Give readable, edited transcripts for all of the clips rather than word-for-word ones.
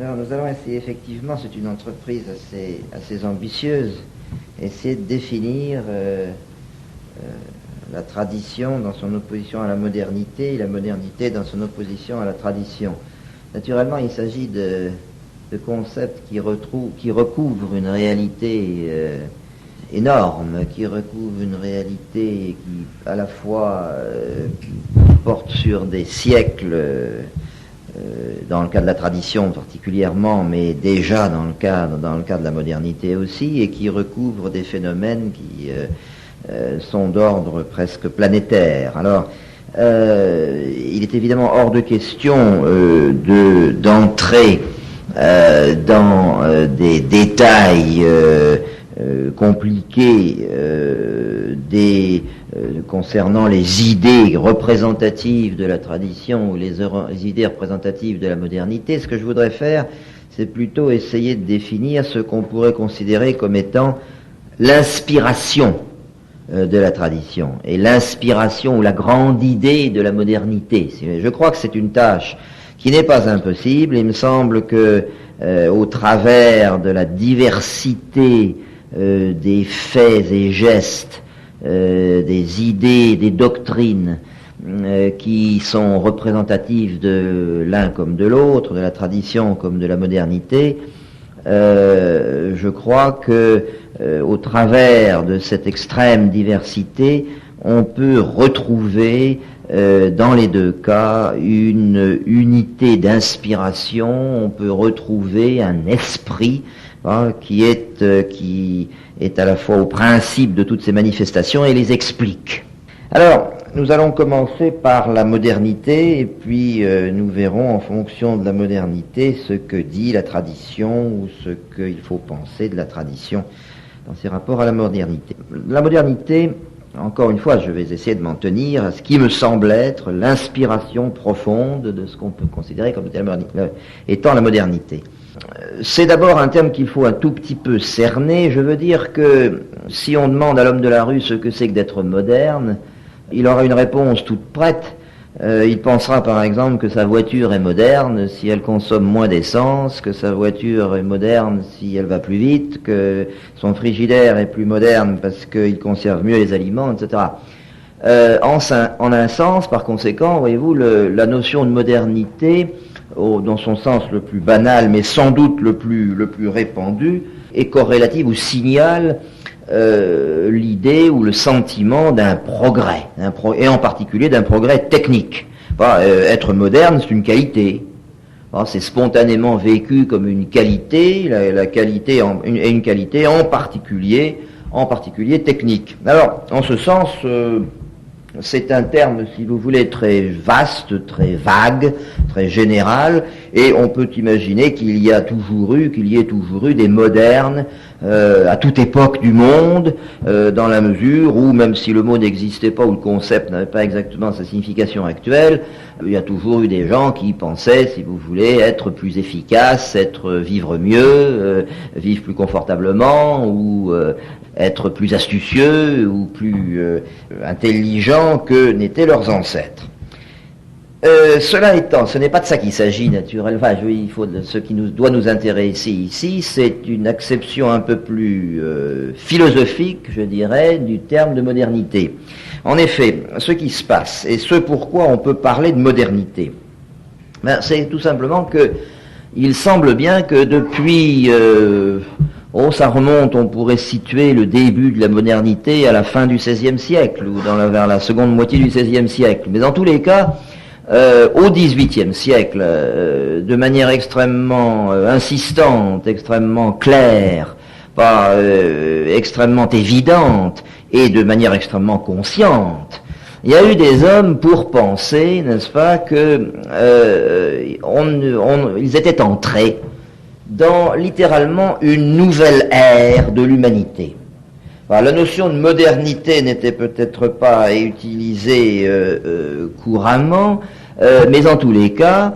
Alors nous allons essayer effectivement, c'est une entreprise assez ambitieuse, essayer de définir la tradition dans son opposition à la modernité et la modernité dans son opposition à la tradition. Naturellement, il s'agit de concepts qui recouvrent une réalité énorme, qui recouvre une réalité qui à la fois porte sur des siècles, dans le cas de la tradition particulièrement, mais déjà dans le cas de la modernité aussi, et qui recouvre des phénomènes qui sont d'ordre presque planétaire. Alors, il est évidemment hors de question d'entrer dans des détails compliqués concernant les idées représentatives de la tradition ou les idées représentatives de la modernité. Ce que je voudrais faire, c'est plutôt essayer de définir ce qu'on pourrait considérer comme étant l'inspiration de la tradition et l'inspiration ou la grande idée de la modernité. Je crois que c'est une tâche qui n'est pas impossible. Il me semble que au travers de la diversité des faits et gestes, des idées, des doctrines qui sont représentatives de l'un comme de l'autre, de la tradition comme de la modernité, je crois que au travers de cette extrême diversité, on peut retrouver dans les deux cas une unité d'inspiration, on peut retrouver un esprit qui est à la fois au principe de toutes ces manifestations et les explique. Alors, nous allons commencer par la modernité, et puis nous verrons en fonction de la modernité ce que dit la tradition ou ce qu'il faut penser de la tradition dans ses rapports à la modernité. La modernité, encore une fois, je vais essayer de m'en tenir à ce qui me semble être l'inspiration profonde de ce qu'on peut considérer comme étant la modernité. C'est d'abord un terme qu'il faut un tout petit peu cerner. Je veux dire que si on demande à l'homme de la rue ce que c'est que d'être moderne, il aura une réponse toute prête. Il pensera par exemple que sa voiture est moderne si elle consomme moins d'essence, que sa voiture est moderne si elle va plus vite, que son frigidaire est plus moderne parce qu'il conserve mieux les aliments, etc. En un sens, par conséquent, voyez-vous, la notion de modernité, dans son sens le plus banal, mais sans doute le plus répandu, est corrélative ou signale l'idée ou le sentiment d'un progrès, et en particulier d'un progrès technique. Être moderne, c'est une qualité. C'est spontanément vécu comme une qualité, la qualité est une qualité en particulier technique. Alors, en ce sens, c'est un terme, si vous voulez, très vaste, très vague, très général, et on peut imaginer qu'il y ait toujours eu des modernes à toute époque du monde, dans la mesure où, même si le mot n'existait pas ou le concept n'avait pas exactement sa signification actuelle, il y a toujours eu des gens qui pensaient, si vous voulez, être plus efficaces, vivre mieux, vivre plus confortablement, ou être plus astucieux ou plus intelligents que n'étaient leurs ancêtres. Cela étant, ce n'est pas de ça qu'il s'agit naturellement. Ce qui doit nous intéresser ici, c'est une acception un peu plus philosophique, je dirais, du terme de modernité. En effet, ce qui se passe, et ce pourquoi on peut parler de modernité, c'est tout simplement que il semble bien que depuis ça remonte, on pourrait situer le début de la modernité à la fin du XVIe siècle, ou vers la seconde moitié du XVIe siècle. Mais dans tous les cas, au XVIIIe siècle, de manière extrêmement insistante, extrêmement claire, extrêmement évidente, et de manière extrêmement consciente, il y a eu des hommes pour penser, n'est-ce pas, que ils étaient entrés dans littéralement une nouvelle ère de l'humanité. La notion de modernité n'était peut-être pas utilisée couramment, mais en tous les cas,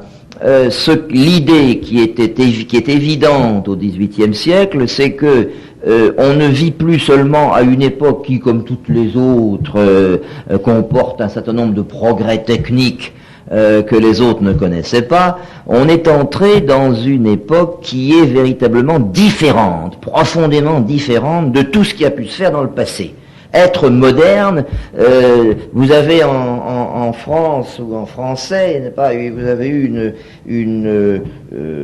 l'idée qui est évidente au XVIIIe siècle, c'est que on ne vit plus seulement à une époque qui, comme toutes les autres, comporte un certain nombre de progrès techniques que les autres ne connaissaient pas, on est entré dans une époque qui est véritablement différente, profondément différente de tout ce qui a pu se faire dans le passé. Être moderne, vous avez en France ou en français, n'est-ce pas, vous avez eu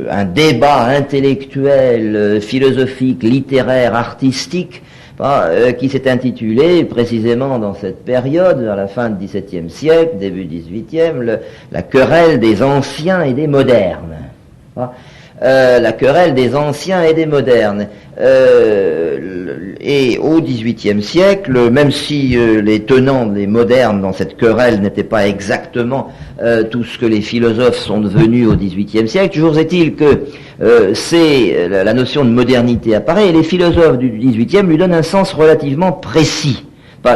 un débat intellectuel, philosophique, littéraire, artistique, qui s'est intitulé précisément dans cette période, vers la fin du XVIIe siècle, début XVIIIe, la querelle des anciens et des modernes. La querelle des anciens et des modernes. Et au XVIIIe siècle, même si les tenants des modernes dans cette querelle n'étaient pas exactement tout ce que les philosophes sont devenus au XVIIIe siècle, toujours est-il que la notion de modernité apparaît, et les philosophes du XVIIIe lui donnent un sens relativement précis.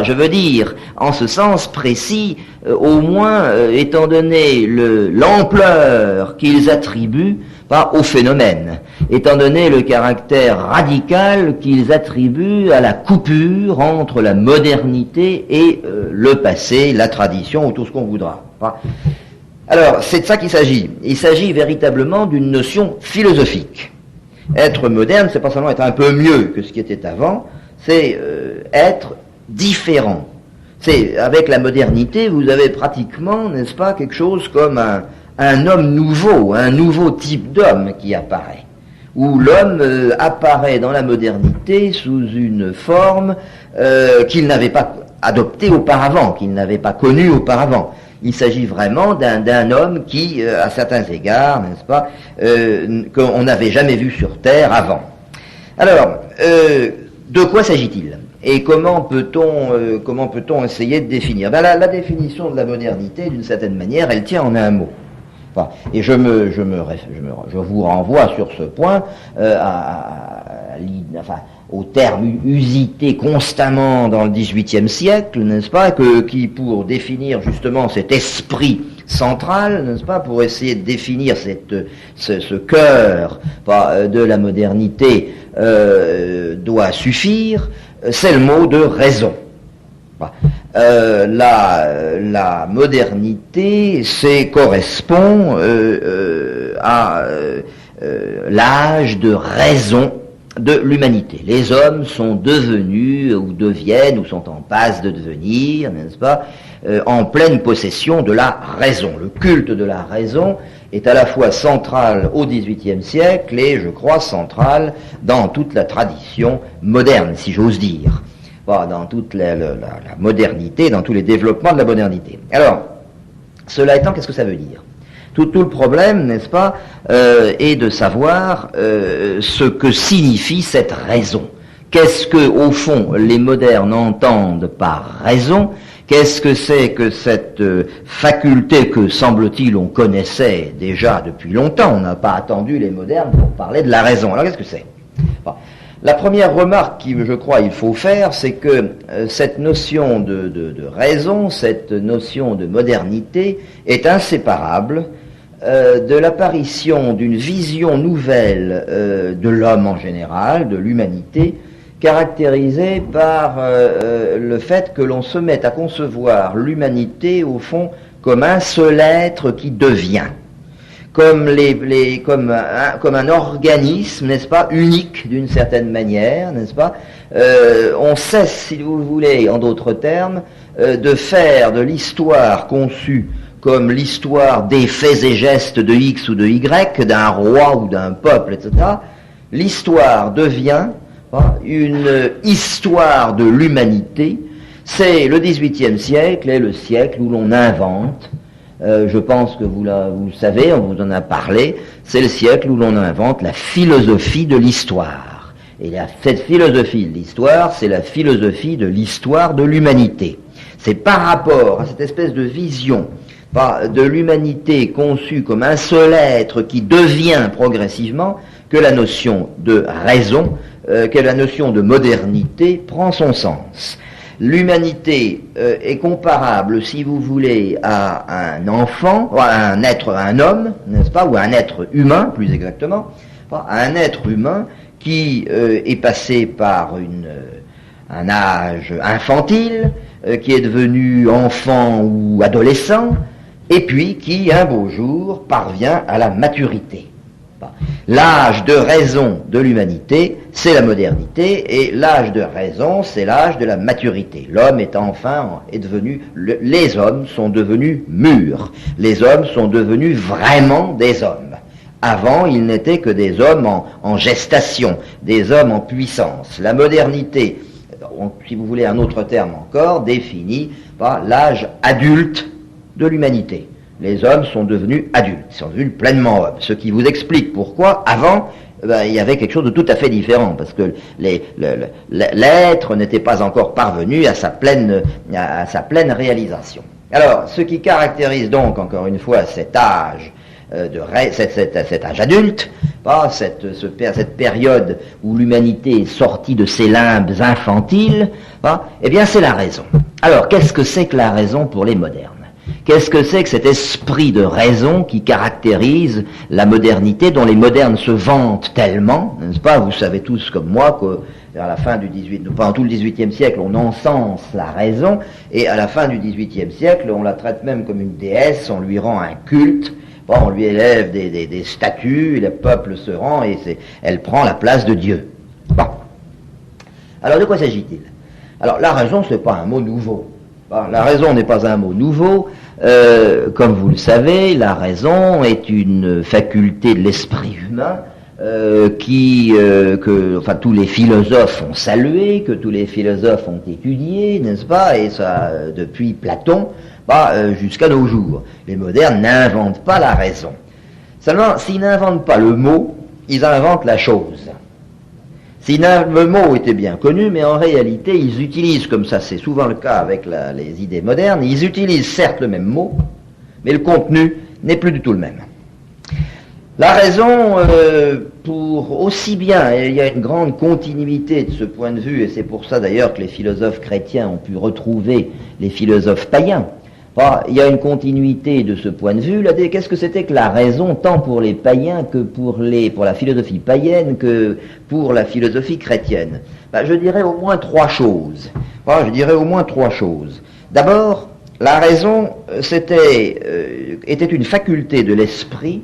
Je veux dire, en ce sens précis, au moins, étant donné l'ampleur qu'ils attribuent au phénomène, étant donné le caractère radical qu'ils attribuent à la coupure entre la modernité et le passé, la tradition, ou tout ce qu'on voudra. Alors, c'est de ça qu'il s'agit. Il s'agit véritablement d'une notion philosophique. Être moderne, c'est pas seulement être un peu mieux que ce qui était avant, c'est être différent. C'est, avec la modernité, vous avez pratiquement, n'est-ce pas, quelque chose comme un homme nouveau, un nouveau type d'homme qui apparaît, où l'homme apparaît dans la modernité sous une forme qu'il n'avait pas adoptée auparavant, qu'il n'avait pas connue auparavant. Il s'agit vraiment d'un homme qui, à certains égards, n'est-ce pas, qu'on n'avait jamais vu sur Terre avant. Alors, de quoi s'agit-il ? Et comment peut-on essayer de définir ? La définition de la modernité, d'une certaine manière, elle tient en un mot. Et je vous renvoie sur ce point au terme usité constamment dans le XVIIIe siècle, n'est-ce pas, qui pour définir justement cet esprit central, n'est-ce pas, pour essayer de définir ce cœur de la modernité doit suffire, c'est le mot de raison. La modernité, correspond à l'âge de raison de l'humanité. Les hommes sont devenus, ou deviennent, ou sont en passe de devenir, n'est-ce pas, en pleine possession de la raison. Le culte de la raison est à la fois central au XVIIIe siècle et, je crois, central dans toute la tradition moderne, si j'ose dire. Dans toute la modernité, dans tous les développements de la modernité. Alors, cela étant, qu'est-ce que ça veut dire ? Tout le problème, n'est-ce pas, est de savoir ce que signifie cette raison. Qu'est-ce que, au fond, les modernes entendent par raison ? Qu'est-ce que c'est que cette faculté que, semble-t-il, on connaissait déjà depuis longtemps ? On n'a pas attendu les modernes pour parler de la raison. Alors, qu'est-ce que c'est ? La première remarque je crois, il faut faire, c'est que cette notion de raison, cette notion de modernité est inséparable de l'apparition d'une vision nouvelle de l'homme en général, de l'humanité, caractérisée par le fait que l'on se mette à concevoir l'humanité, au fond, comme un seul être qui devient. Comme un organisme, n'est-ce pas, unique d'une certaine manière, n'est-ce pas, on cesse, si vous voulez, en d'autres termes, de faire de l'histoire conçue comme l'histoire des faits et gestes de X ou de Y, d'un roi ou d'un peuple, etc. L'histoire devient une histoire de l'humanité. C'est le XVIIIe siècle est le siècle où l'on invente. Je pense que vous le savez, on vous en a parlé, c'est le siècle où l'on invente la philosophie de l'histoire. Et cette philosophie de l'histoire, c'est la philosophie de l'histoire de l'humanité. C'est par rapport à cette espèce de vision de l'humanité conçue comme un seul être qui devient progressivement que la notion de raison, que la notion de modernité prend son sens. L'humanité est comparable, si vous voulez, à un enfant, à un homme, n'est-ce pas, ou à un être humain, plus exactement, à un être humain qui est passé par un âge infantile, qui est devenu enfant ou adolescent, et puis qui, un beau jour, parvient à la maturité. L'âge de raison de l'humanité, c'est la modernité, et l'âge de raison, c'est l'âge de la maturité. L'homme est devenu, les hommes sont devenus mûrs. Les hommes sont devenus vraiment des hommes. Avant, ils n'étaient que des hommes en gestation, des hommes en puissance. La modernité, si vous voulez un autre terme encore, définit par l'âge adulte de l'humanité. Les hommes sont devenus adultes, ils sont devenus pleinement hommes. Ce qui vous explique pourquoi, avant, il y avait quelque chose de tout à fait différent, parce que l'être n'était pas encore parvenu à sa pleine réalisation. Alors, ce qui caractérise donc, encore une fois, cet âge, cet âge adulte, cette période où l'humanité est sortie de ses limbes infantiles, eh bien c'est la raison. Alors, qu'est-ce que c'est que la raison pour les modernes ? Qu'est-ce que c'est que cet esprit de raison qui caractérise la modernité, dont les modernes se vantent tellement, n'est-ce pas? Vous savez tous comme moi que vers la fin du pendant tout le XVIIIe siècle, on encense la raison, et à la fin du XVIIIe siècle, on la traite même comme une déesse, on lui rend un culte, on lui élève des statues, et le peuple se rend, et elle prend la place de Dieu. Bon. Alors de quoi s'agit-il? Alors la raison, ce n'est pas un mot nouveau. La raison n'est pas un mot nouveau. Comme vous le savez, la raison est une faculté de l'esprit humain que tous les philosophes ont salué, que tous les philosophes ont étudié, n'est-ce pas? Et ça, depuis Platon, jusqu'à nos jours. Les modernes n'inventent pas la raison. Seulement, s'ils n'inventent pas le mot, ils inventent la chose. Le mot était bien connu, mais en réalité, ils utilisent, comme ça c'est souvent le cas avec les idées modernes, ils utilisent certes le même mot, mais le contenu n'est plus du tout le même. La raison, pour aussi bien, et il y a une grande continuité de ce point de vue, et c'est pour ça d'ailleurs que les philosophes chrétiens ont pu retrouver les philosophes païens. Il y a une continuité de ce point de vue. Là, qu'est-ce que c'était que la raison, tant pour les païens que pour la philosophie païenne que pour la philosophie chrétienne? Je dirais au moins trois choses. D'abord, la raison était une faculté de l'esprit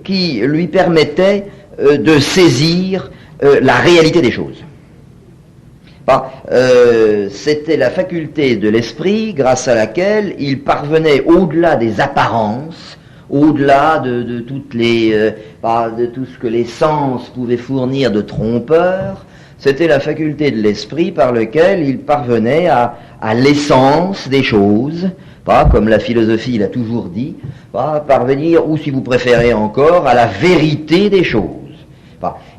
qui lui permettait de saisir la réalité des choses. C'était la faculté de l'esprit grâce à laquelle il parvenait au-delà des apparences, au-delà de tout ce que les sens pouvaient fournir de trompeurs. C'était la faculté de l'esprit par laquelle il parvenait à l'essence des choses, comme la philosophie l'a toujours dit, parvenir, ou si vous préférez encore, à la vérité des choses.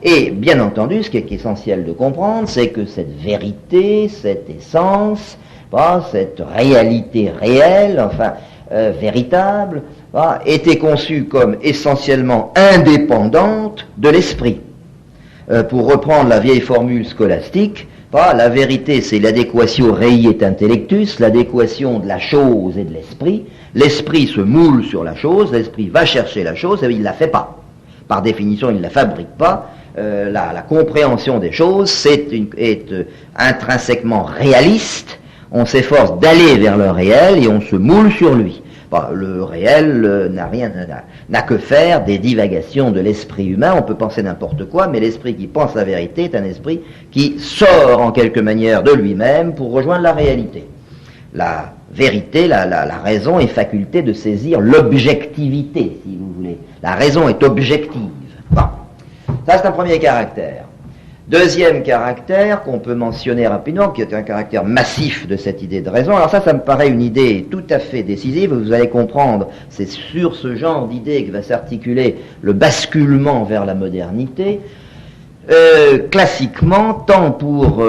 Et bien entendu, ce qui est essentiel de comprendre, c'est que cette vérité, cette essence, cette réalité réelle, véritable, était conçue comme essentiellement indépendante de l'esprit. Pour reprendre la vieille formule scolastique, la vérité c'est l'adéquatio rei et intellectus, l'adéquation de la chose et de l'esprit. L'esprit se moule sur la chose, l'esprit va chercher la chose, et il ne la fait pas. Par définition, il ne la fabrique pas. La compréhension des choses est intrinsèquement réaliste. On s'efforce d'aller vers le réel et on se moule sur lui. Le réel n'a que faire des divagations de l'esprit humain. On peut penser n'importe quoi, mais l'esprit qui pense la vérité est un esprit qui sort en quelque manière de lui-même pour rejoindre la réalité. La vérité, la raison est faculté de saisir l'objectivité, si vous voulez. La raison est objective. Ça c'est un premier caractère. Deuxième caractère qu'on peut mentionner rapidement, qui est un caractère massif de cette idée de raison. Alors ça me paraît une idée tout à fait décisive. Vous allez comprendre, c'est sur ce genre d'idée que va s'articuler le basculement vers la modernité. Classiquement, tant pour,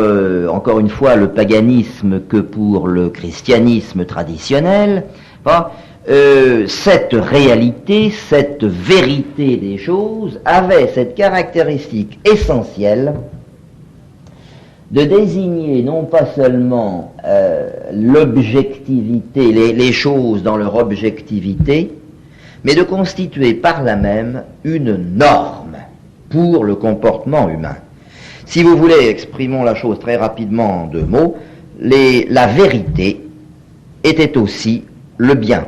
encore une fois, le paganisme que pour le christianisme traditionnel, cette réalité, cette vérité des choses avait cette caractéristique essentielle de désigner non pas seulement l'objectivité, les choses dans leur objectivité, mais de constituer par là même une norme pour le comportement humain. Si vous voulez, exprimons la chose très rapidement en deux mots, la vérité était aussi le bien,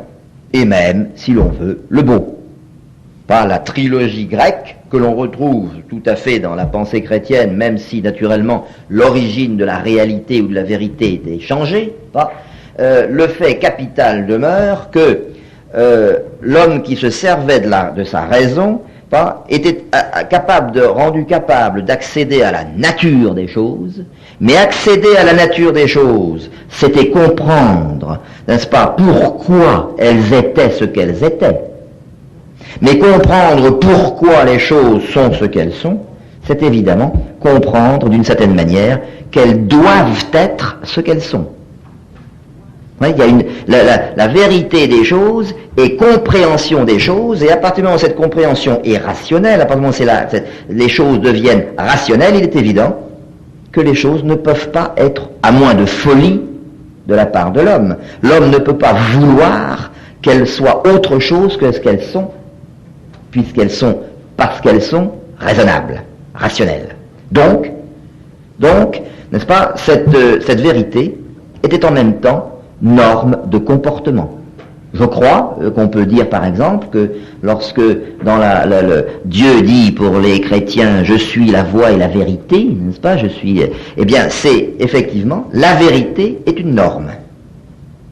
et même, si l'on veut, le beau. Pas la trilogie grecque que l'on retrouve tout à fait dans la pensée chrétienne, même si naturellement l'origine de la réalité ou de la vérité était changée, le fait capital demeure que l'homme qui se servait de sa raison était rendu capable d'accéder à la nature des choses, mais accéder à la nature des choses, c'était comprendre, n'est-ce pas, pourquoi elles étaient ce qu'elles étaient. Mais comprendre pourquoi les choses sont ce qu'elles sont, c'est évidemment comprendre d'une certaine manière qu'elles doivent être ce qu'elles sont. Il y a la vérité des choses et compréhension des choses, et à partir du moment où cette compréhension est rationnelle, à partir du moment où les choses deviennent rationnelles, il est évident que les choses ne peuvent pas être, à moins de folie de la part de l'homme. L'homme ne peut pas vouloir qu'elles soient autre chose que ce qu'elles sont, puisqu'elles sont, parce qu'elles sont raisonnables, rationnelles. Donc, n'est-ce pas, cette vérité était en même temps norme de comportement. Je crois qu'on peut dire par exemple que lorsque dans Dieu dit pour les chrétiens je suis la voie et la vérité, n'est-ce pas, eh bien c'est effectivement la vérité est une norme.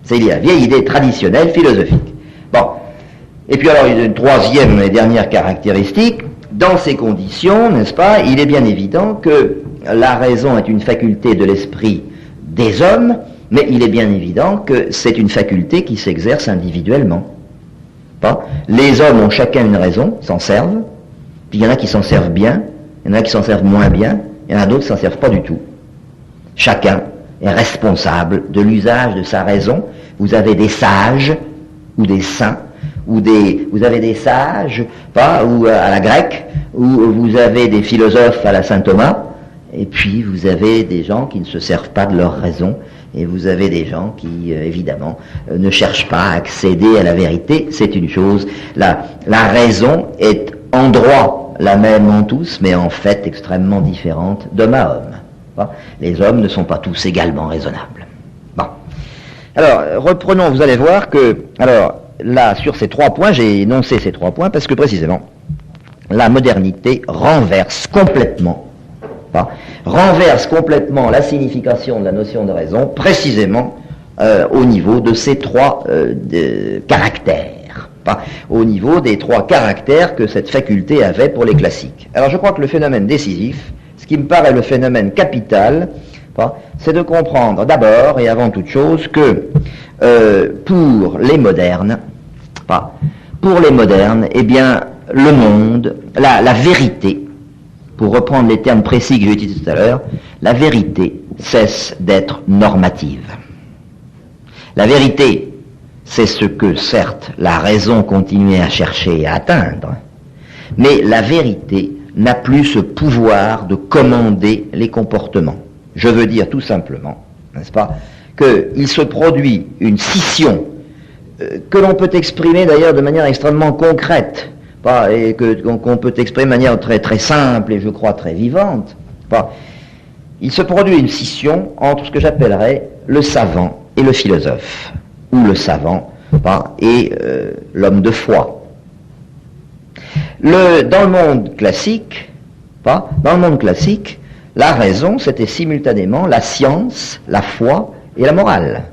C'est la vieille idée traditionnelle philosophique. Bon. Et puis alors il y a une troisième et dernière caractéristique. Dans ces conditions, n'est-ce pas, il est bien évident que la raison est une faculté de l'esprit des hommes, mais il est bien évident que c'est une faculté qui s'exerce individuellement. Les hommes ont chacun une raison, s'en servent, puis il y en a qui s'en servent bien, il y en a qui s'en servent moins bien, il y en a d'autres qui s'en servent pas du tout. Chacun est responsable de l'usage de sa raison. Vous avez des sages ou des saints, vous avez des sages, ou à la grecque, ou vous avez des philosophes à la Saint Thomas, et puis vous avez des gens qui ne se servent pas de leur raison, et vous avez des gens qui, évidemment, ne cherchent pas à accéder à la vérité. C'est une chose. La raison est en droit la même en tous, mais en fait extrêmement différente d'homme à homme. Les hommes ne sont pas tous également raisonnables. Bon. Alors, reprenons, vous allez voir que, alors, là, sur ces 3 points, j'ai énoncé ces 3 points parce que, précisément, la modernité renverse complètement la signification de la notion de raison, précisément au niveau de ces 3 caractères, au niveau des 3 caractères que cette faculté avait pour les classiques. Alors je crois que le phénomène décisif, ce qui me paraît le phénomène capital, c'est de comprendre d'abord et avant toute chose que pour les modernes, eh bien, le monde, la vérité, pour reprendre les termes précis que j'ai utilisés tout à l'heure, la vérité cesse d'être normative. La vérité, c'est ce que, certes, la raison continuait à chercher et à atteindre, mais la vérité n'a plus ce pouvoir de commander les comportements. Je veux dire tout simplement, n'est-ce pas, qu'il se produit une scission que l'on peut exprimer d'ailleurs de manière extrêmement concrète, et qu'on peut exprimer de manière très, très simple et je crois très vivante. Il se produit une scission entre ce que j'appellerais le savant et le philosophe, ou le savant et l'homme de foi. Dans le monde classique, la raison, c'était simultanément la science, la foi et la morale.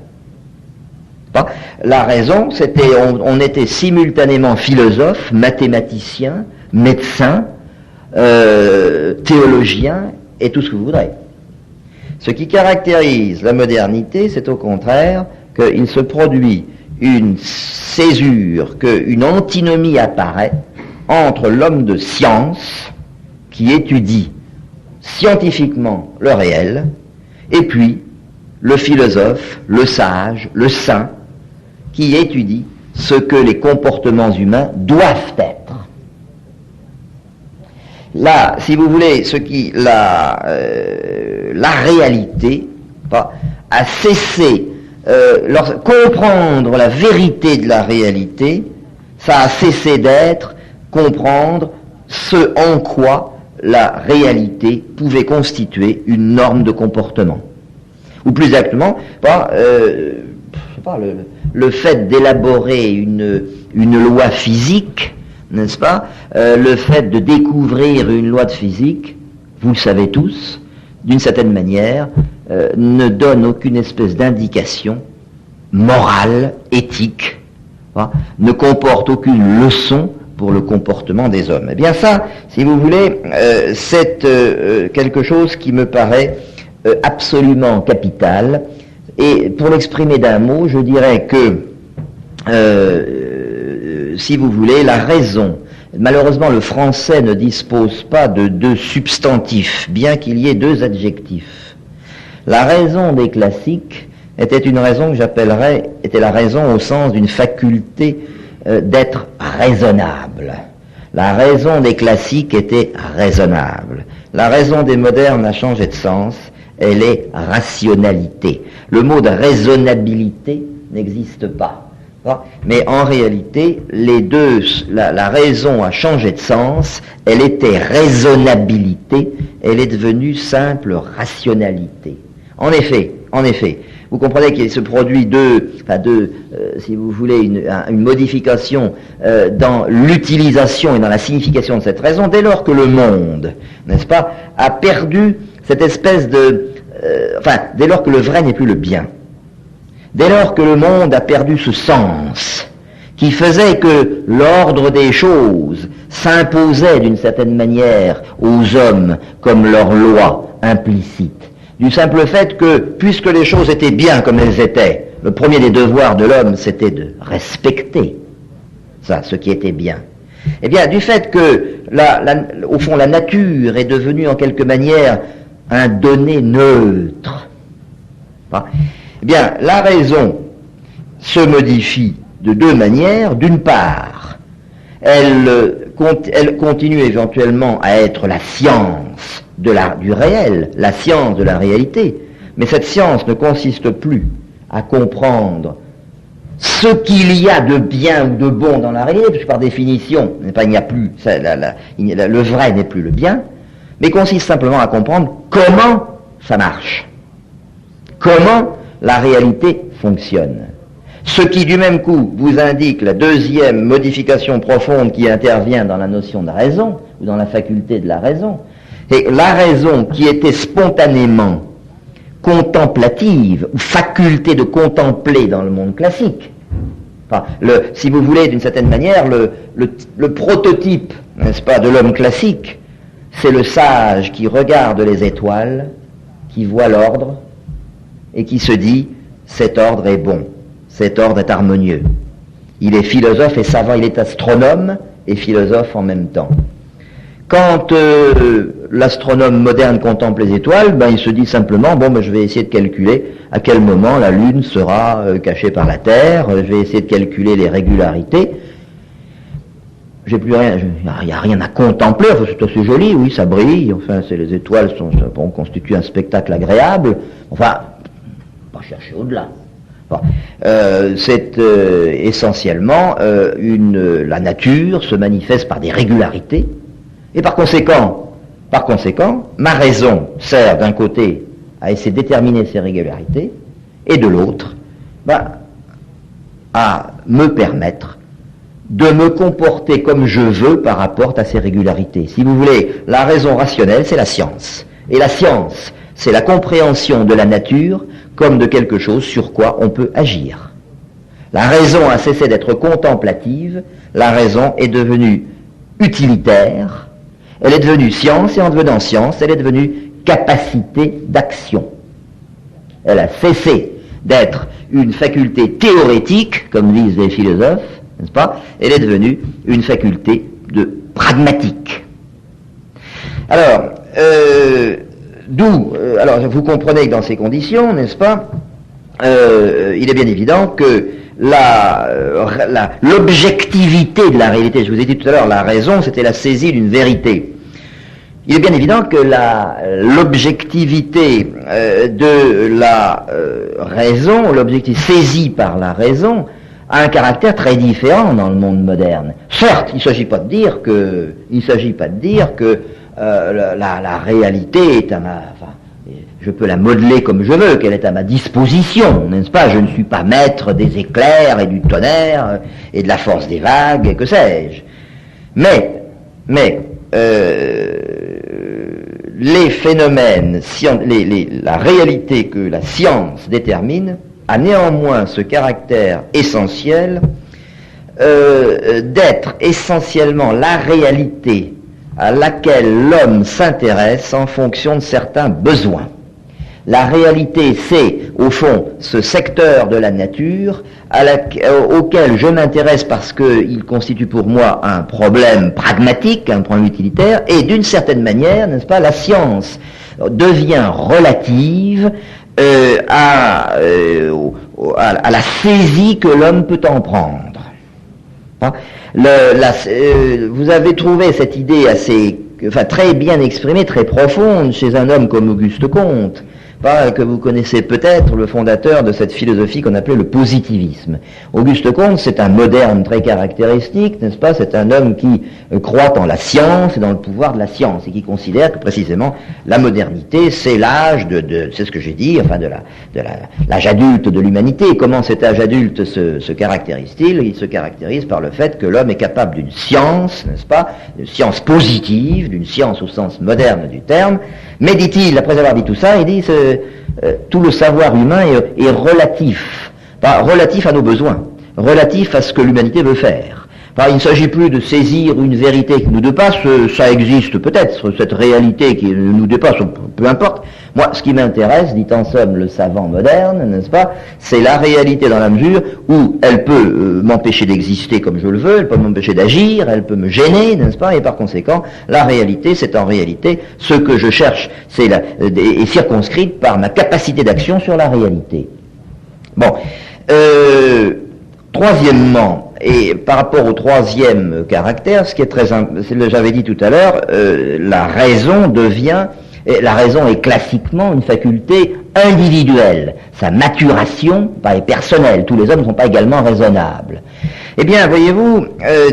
La raison, c'était, on était simultanément philosophe, mathématicien, médecin, théologien et tout ce que vous voudrez. Ce qui caractérise la modernité, c'est au contraire qu'il se produit une césure, qu'une antinomie apparaît entre l'homme de science, qui étudie scientifiquement le réel, et puis le philosophe, le sage, le saint, qui étudie ce que les comportements humains doivent être. Là, si vous voulez, la réalité a cessé, comprendre la vérité de la réalité, ça a cessé d'être comprendre ce en quoi la réalité pouvait constituer une norme de comportement. Ou plus exactement, le fait d'élaborer une loi physique, n'est-ce pas, le fait de découvrir une loi de physique, vous le savez tous, d'une certaine manière, ne donne aucune espèce d'indication morale, éthique, hein, ne comporte aucune leçon pour le comportement des hommes. Eh bien ça, si vous voulez, c'est quelque chose qui me paraît absolument capital. Et pour l'exprimer d'un mot, je dirais que, si vous voulez, la raison, malheureusement le français ne dispose pas de deux substantifs, bien qu'il y ait deux adjectifs. La raison des classiques était une raison que j'appellerais, était la raison au sens d'une faculté d'être raisonnable. La raison des classiques était raisonnable. La raison des modernes a changé de sens, elle est rationalité. Le mot de raisonnabilité n'existe pas. Mais en réalité, les deux, la raison a changé de sens, elle était raisonnabilité, elle est devenue simple rationalité. En effet, vous comprenez qu'il se produit si vous voulez, une modification dans l'utilisation et dans la signification de cette raison, dès lors que le monde, n'est-ce pas, a perdu cette espèce dès lors que le vrai n'est plus le bien, dès lors que le monde a perdu ce sens qui faisait que l'ordre des choses s'imposait d'une certaine manière aux hommes comme leur loi implicite, du simple fait que, puisque les choses étaient bien comme elles étaient, le premier des devoirs de l'homme, c'était de respecter ça, ce qui était bien. Eh bien, du fait que, au fond, la nature est devenue en quelque manière un donné neutre, eh bien, la raison se modifie de deux manières. D'une part, elle continue éventuellement à être la science du réel, la science de la réalité, mais cette science ne consiste plus à comprendre ce qu'il y a de bien ou de bon dans la réalité, puisque par définition, il n'y a plus, le vrai n'est plus le bien, mais consiste simplement à comprendre comment ça marche, comment la réalité fonctionne. Ce qui du même coup vous indique la deuxième modification profonde qui intervient dans la notion de raison, ou dans la faculté de la raison, et la raison qui était spontanément contemplative, ou faculté de contempler dans le monde classique. Enfin, si vous voulez, d'une certaine manière, le prototype, n'est-ce pas, de l'homme classique, c'est le sage qui regarde les étoiles, qui voit l'ordre, et qui se dit, cet ordre est bon, cet ordre est harmonieux. Il est philosophe et savant, il est astronome et philosophe en même temps. Quand l'astronome moderne contemple les étoiles, il se dit simplement, je vais essayer de calculer à quel moment la Lune sera cachée par la Terre, je vais essayer de calculer les régularités. J'ai plus rien, il n'y a rien à contempler, c'est assez joli, oui, ça brille, les étoiles constituent un spectacle agréable, pas chercher au-delà. C'est essentiellement la nature se manifeste par des régularités, et par conséquent, ma raison sert d'un côté à essayer de déterminer ces régularités, et de l'autre, à me permettre de me comporter comme je veux par rapport à ces régularités. Si vous voulez, la raison rationnelle, c'est la science. Et la science, c'est la compréhension de la nature comme de quelque chose sur quoi on peut agir. La raison a cessé d'être contemplative, la raison est devenue utilitaire, elle est devenue science, et en devenant science, elle est devenue capacité d'action. Elle a cessé d'être une faculté théorétique, comme disent les philosophes, n'est-ce pas? Elle est devenue une faculté de pragmatique. Alors, alors vous comprenez que dans ces conditions, n'est-ce pas, il est bien évident que l'objectivité de la réalité, je vous ai dit tout à l'heure, la raison, c'était la saisie d'une vérité. Il est bien évident que l'objectivité de la raison, l'objectif saisi par la raison, a un caractère très différent dans le monde moderne. Certes, il ne s'agit pas de dire que la réalité est je peux la modeler comme je veux, qu'elle est à ma disposition, n'est-ce pas? Je ne suis pas maître des éclairs et du tonnerre et de la force des vagues, et que sais-je. Mais les phénomènes, la réalité que la science détermine a néanmoins ce caractère essentiel d'être essentiellement la réalité à laquelle l'homme s'intéresse en fonction de certains besoins. La réalité, c'est, au fond, ce secteur de la nature auquel je m'intéresse parce qu'il constitue pour moi un problème pragmatique, un problème utilitaire, et d'une certaine manière, n'est-ce pas, la science devient relative à la saisie que l'homme peut en prendre. Vous avez trouvé cette idée très bien exprimée, très profonde chez un homme comme Auguste Comte, que vous connaissez peut-être, le fondateur de cette philosophie qu'on appelait le positivisme. Auguste Comte, c'est un moderne très caractéristique, n'est-ce pas? C'est un homme qui croit en la science et dans le pouvoir de la science, et qui considère que précisément la modernité, c'est l'âge c'est ce que j'ai dit, l'âge adulte de l'humanité. Et comment cet âge adulte se caractérise-t-il? Il se caractérise par le fait que l'homme est capable d'une science, n'est-ce pas? D'une science positive, d'une science au sens moderne du terme. Mais dit-il, après avoir dit tout ça, il dit tout le savoir humain est relatif, relatif à nos besoins, relatif à ce que l'humanité veut faire. Il ne s'agit plus de saisir une vérité qui nous dépasse, ça existe peut-être, cette réalité qui nous dépasse, peu importe. Moi, ce qui m'intéresse, dit en somme le savant moderne, n'est-ce pas, c'est la réalité dans la mesure où elle peut m'empêcher d'exister comme je le veux, elle peut m'empêcher d'agir, elle peut me gêner, n'est-ce pas, et par conséquent, la réalité, c'est en réalité ce que je cherche, est circonscrite par ma capacité d'action sur la réalité. Bon, troisièmement, et par rapport au troisième caractère, ce qui est j'avais dit tout à l'heure, la raison est classiquement une faculté individuelle. Sa maturation est personnelle. Tous les hommes ne sont pas également raisonnables. Eh bien, voyez-vous,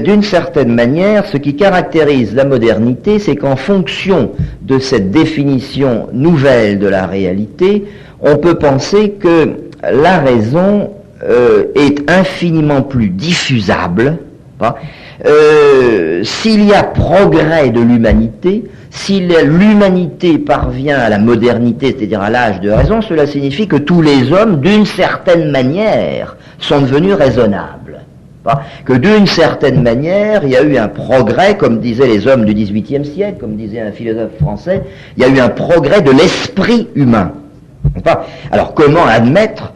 d'une certaine manière, ce qui caractérise la modernité, c'est qu'en fonction de cette définition nouvelle de la réalité, on peut penser que la raison est infiniment plus diffusable. S'il y a progrès de l'humanité, si l'humanité parvient à la modernité, c'est-à-dire à l'âge de raison, cela signifie que tous les hommes, d'une certaine manière, sont devenus raisonnables. Que d'une certaine manière, il y a eu un progrès, comme disaient les hommes du XVIIIe siècle, comme disait un philosophe français, il y a eu un progrès de l'esprit humain. Alors comment admettre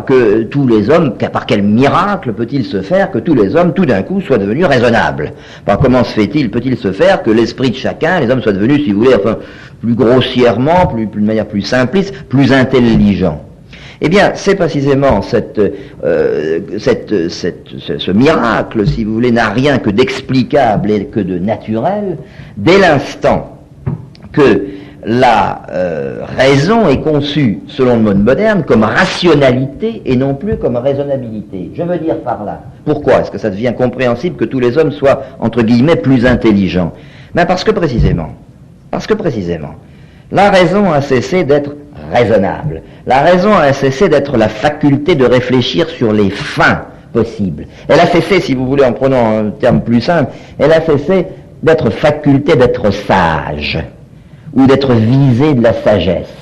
que tous les hommes, par quel miracle peut-il se faire que tous les hommes, tout d'un coup, soient devenus raisonnables? Comment peut-il se faire que l'esprit de chacun, les hommes soient devenus, si vous voulez, plus grossièrement, de manière plus simpliste, plus intelligents? Eh bien, c'est précisément ce miracle, si vous voulez, n'a rien que d'explicable et que de naturel, dès l'instant que la raison est conçue, selon le mode moderne, comme rationalité et non plus comme raisonnabilité. Je veux dire par là, pourquoi est-ce que ça devient compréhensible que tous les hommes soient, entre guillemets, plus intelligents? Parce que précisément, la raison a cessé d'être raisonnable. La raison a cessé d'être la faculté de réfléchir sur les fins possibles. Elle a cessé, si vous voulez, en prenant un terme plus simple, elle a cessé d'être faculté d'être sage, ou d'être visée de la sagesse.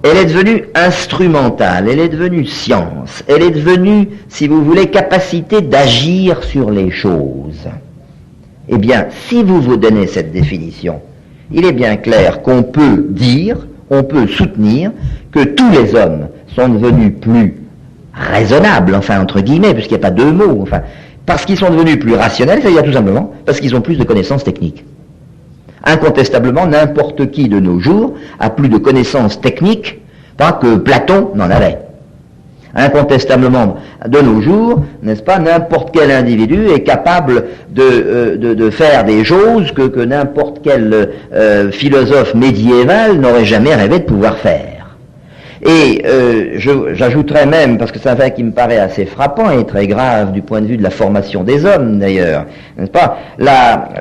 Elle est devenue instrumentale, elle est devenue science, elle est devenue, si vous voulez, capacité d'agir sur les choses. Eh bien, si vous vous donnez cette définition, il est bien clair qu'on peut soutenir que tous les hommes sont devenus plus raisonnables, entre guillemets, puisqu'il n'y a pas deux mots, parce qu'ils sont devenus plus rationnels, c'est-à-dire tout simplement parce qu'ils ont plus de connaissances techniques. Incontestablement, n'importe qui de nos jours a plus de connaissances techniques que Platon n'en avait. Incontestablement, de nos jours, n'est-ce pas, n'importe quel individu est capable de faire des choses que n'importe quel philosophe médiéval n'aurait jamais rêvé de pouvoir faire. Et j'ajouterais même, parce que c'est un fait qui me paraît assez frappant et très grave du point de vue de la formation des hommes d'ailleurs, n'est-ce pas,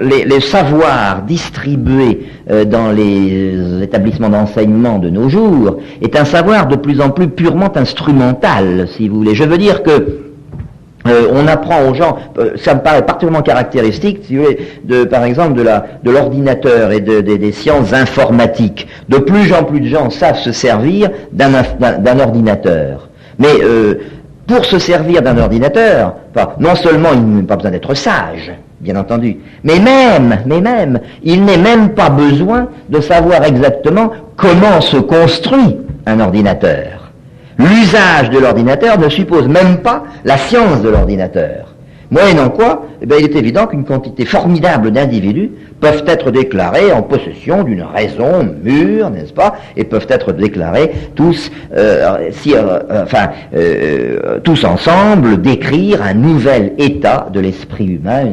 les savoirs distribués dans les établissements d'enseignement de nos jours est un savoir de plus en plus purement instrumental, si vous voulez. Je veux dire que on apprend aux gens, ça me paraît particulièrement caractéristique, si vous voulez, par exemple de l'ordinateur et des sciences informatiques. De plus en plus de gens savent se servir d'un ordinateur. Mais pour se servir d'un ordinateur, non seulement il n'a pas besoin d'être sage, bien entendu, mais même, il n'est même pas besoin de savoir exactement comment se construit un ordinateur. L'usage de l'ordinateur ne suppose même pas la science de l'ordinateur. Moyennant quoi, il est évident qu'une quantité formidable d'individus peuvent être déclarés en possession d'une raison mûre, n'est-ce pas, et peuvent être déclarés tous, tous ensemble, décrire un nouvel état de l'esprit humain,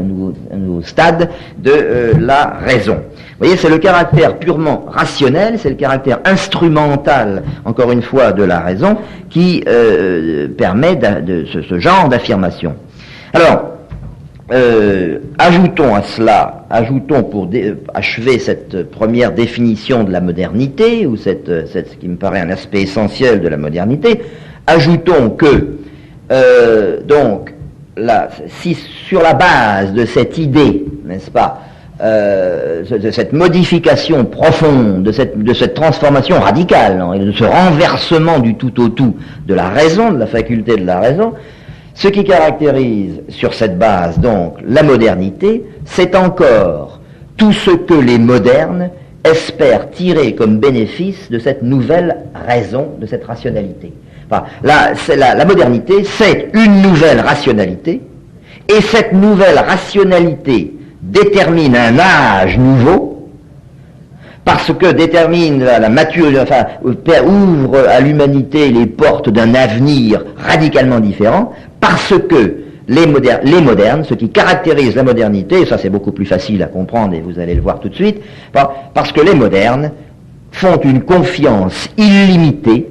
un nouveau stade de la raison. Vous voyez, c'est le caractère purement rationnel, c'est le caractère instrumental, encore une fois, de la raison, qui permet ce genre d'affirmation. Alors, ajoutons à cela, pour achever cette première définition de la modernité, ou ce qui me paraît un aspect essentiel de la modernité, ajoutons que, si sur la base de cette idée, n'est-ce pas, de cette modification profonde, de cette transformation radicale, et de ce renversement du tout au tout de la raison, de la faculté de la raison, ce qui caractérise sur cette base donc la modernité, c'est encore tout ce que les modernes espèrent tirer comme bénéfice de cette nouvelle raison, de cette rationalité. Enfin, la modernité, c'est une nouvelle rationalité, et cette nouvelle rationalité détermine un âge nouveau, parce que détermine la maturité, ouvre à l'humanité les portes d'un avenir radicalement différent, parce que les modernes, ce qui caractérise la modernité, et ça c'est beaucoup plus facile à comprendre et vous allez le voir tout de suite, parce que les modernes font une confiance illimitée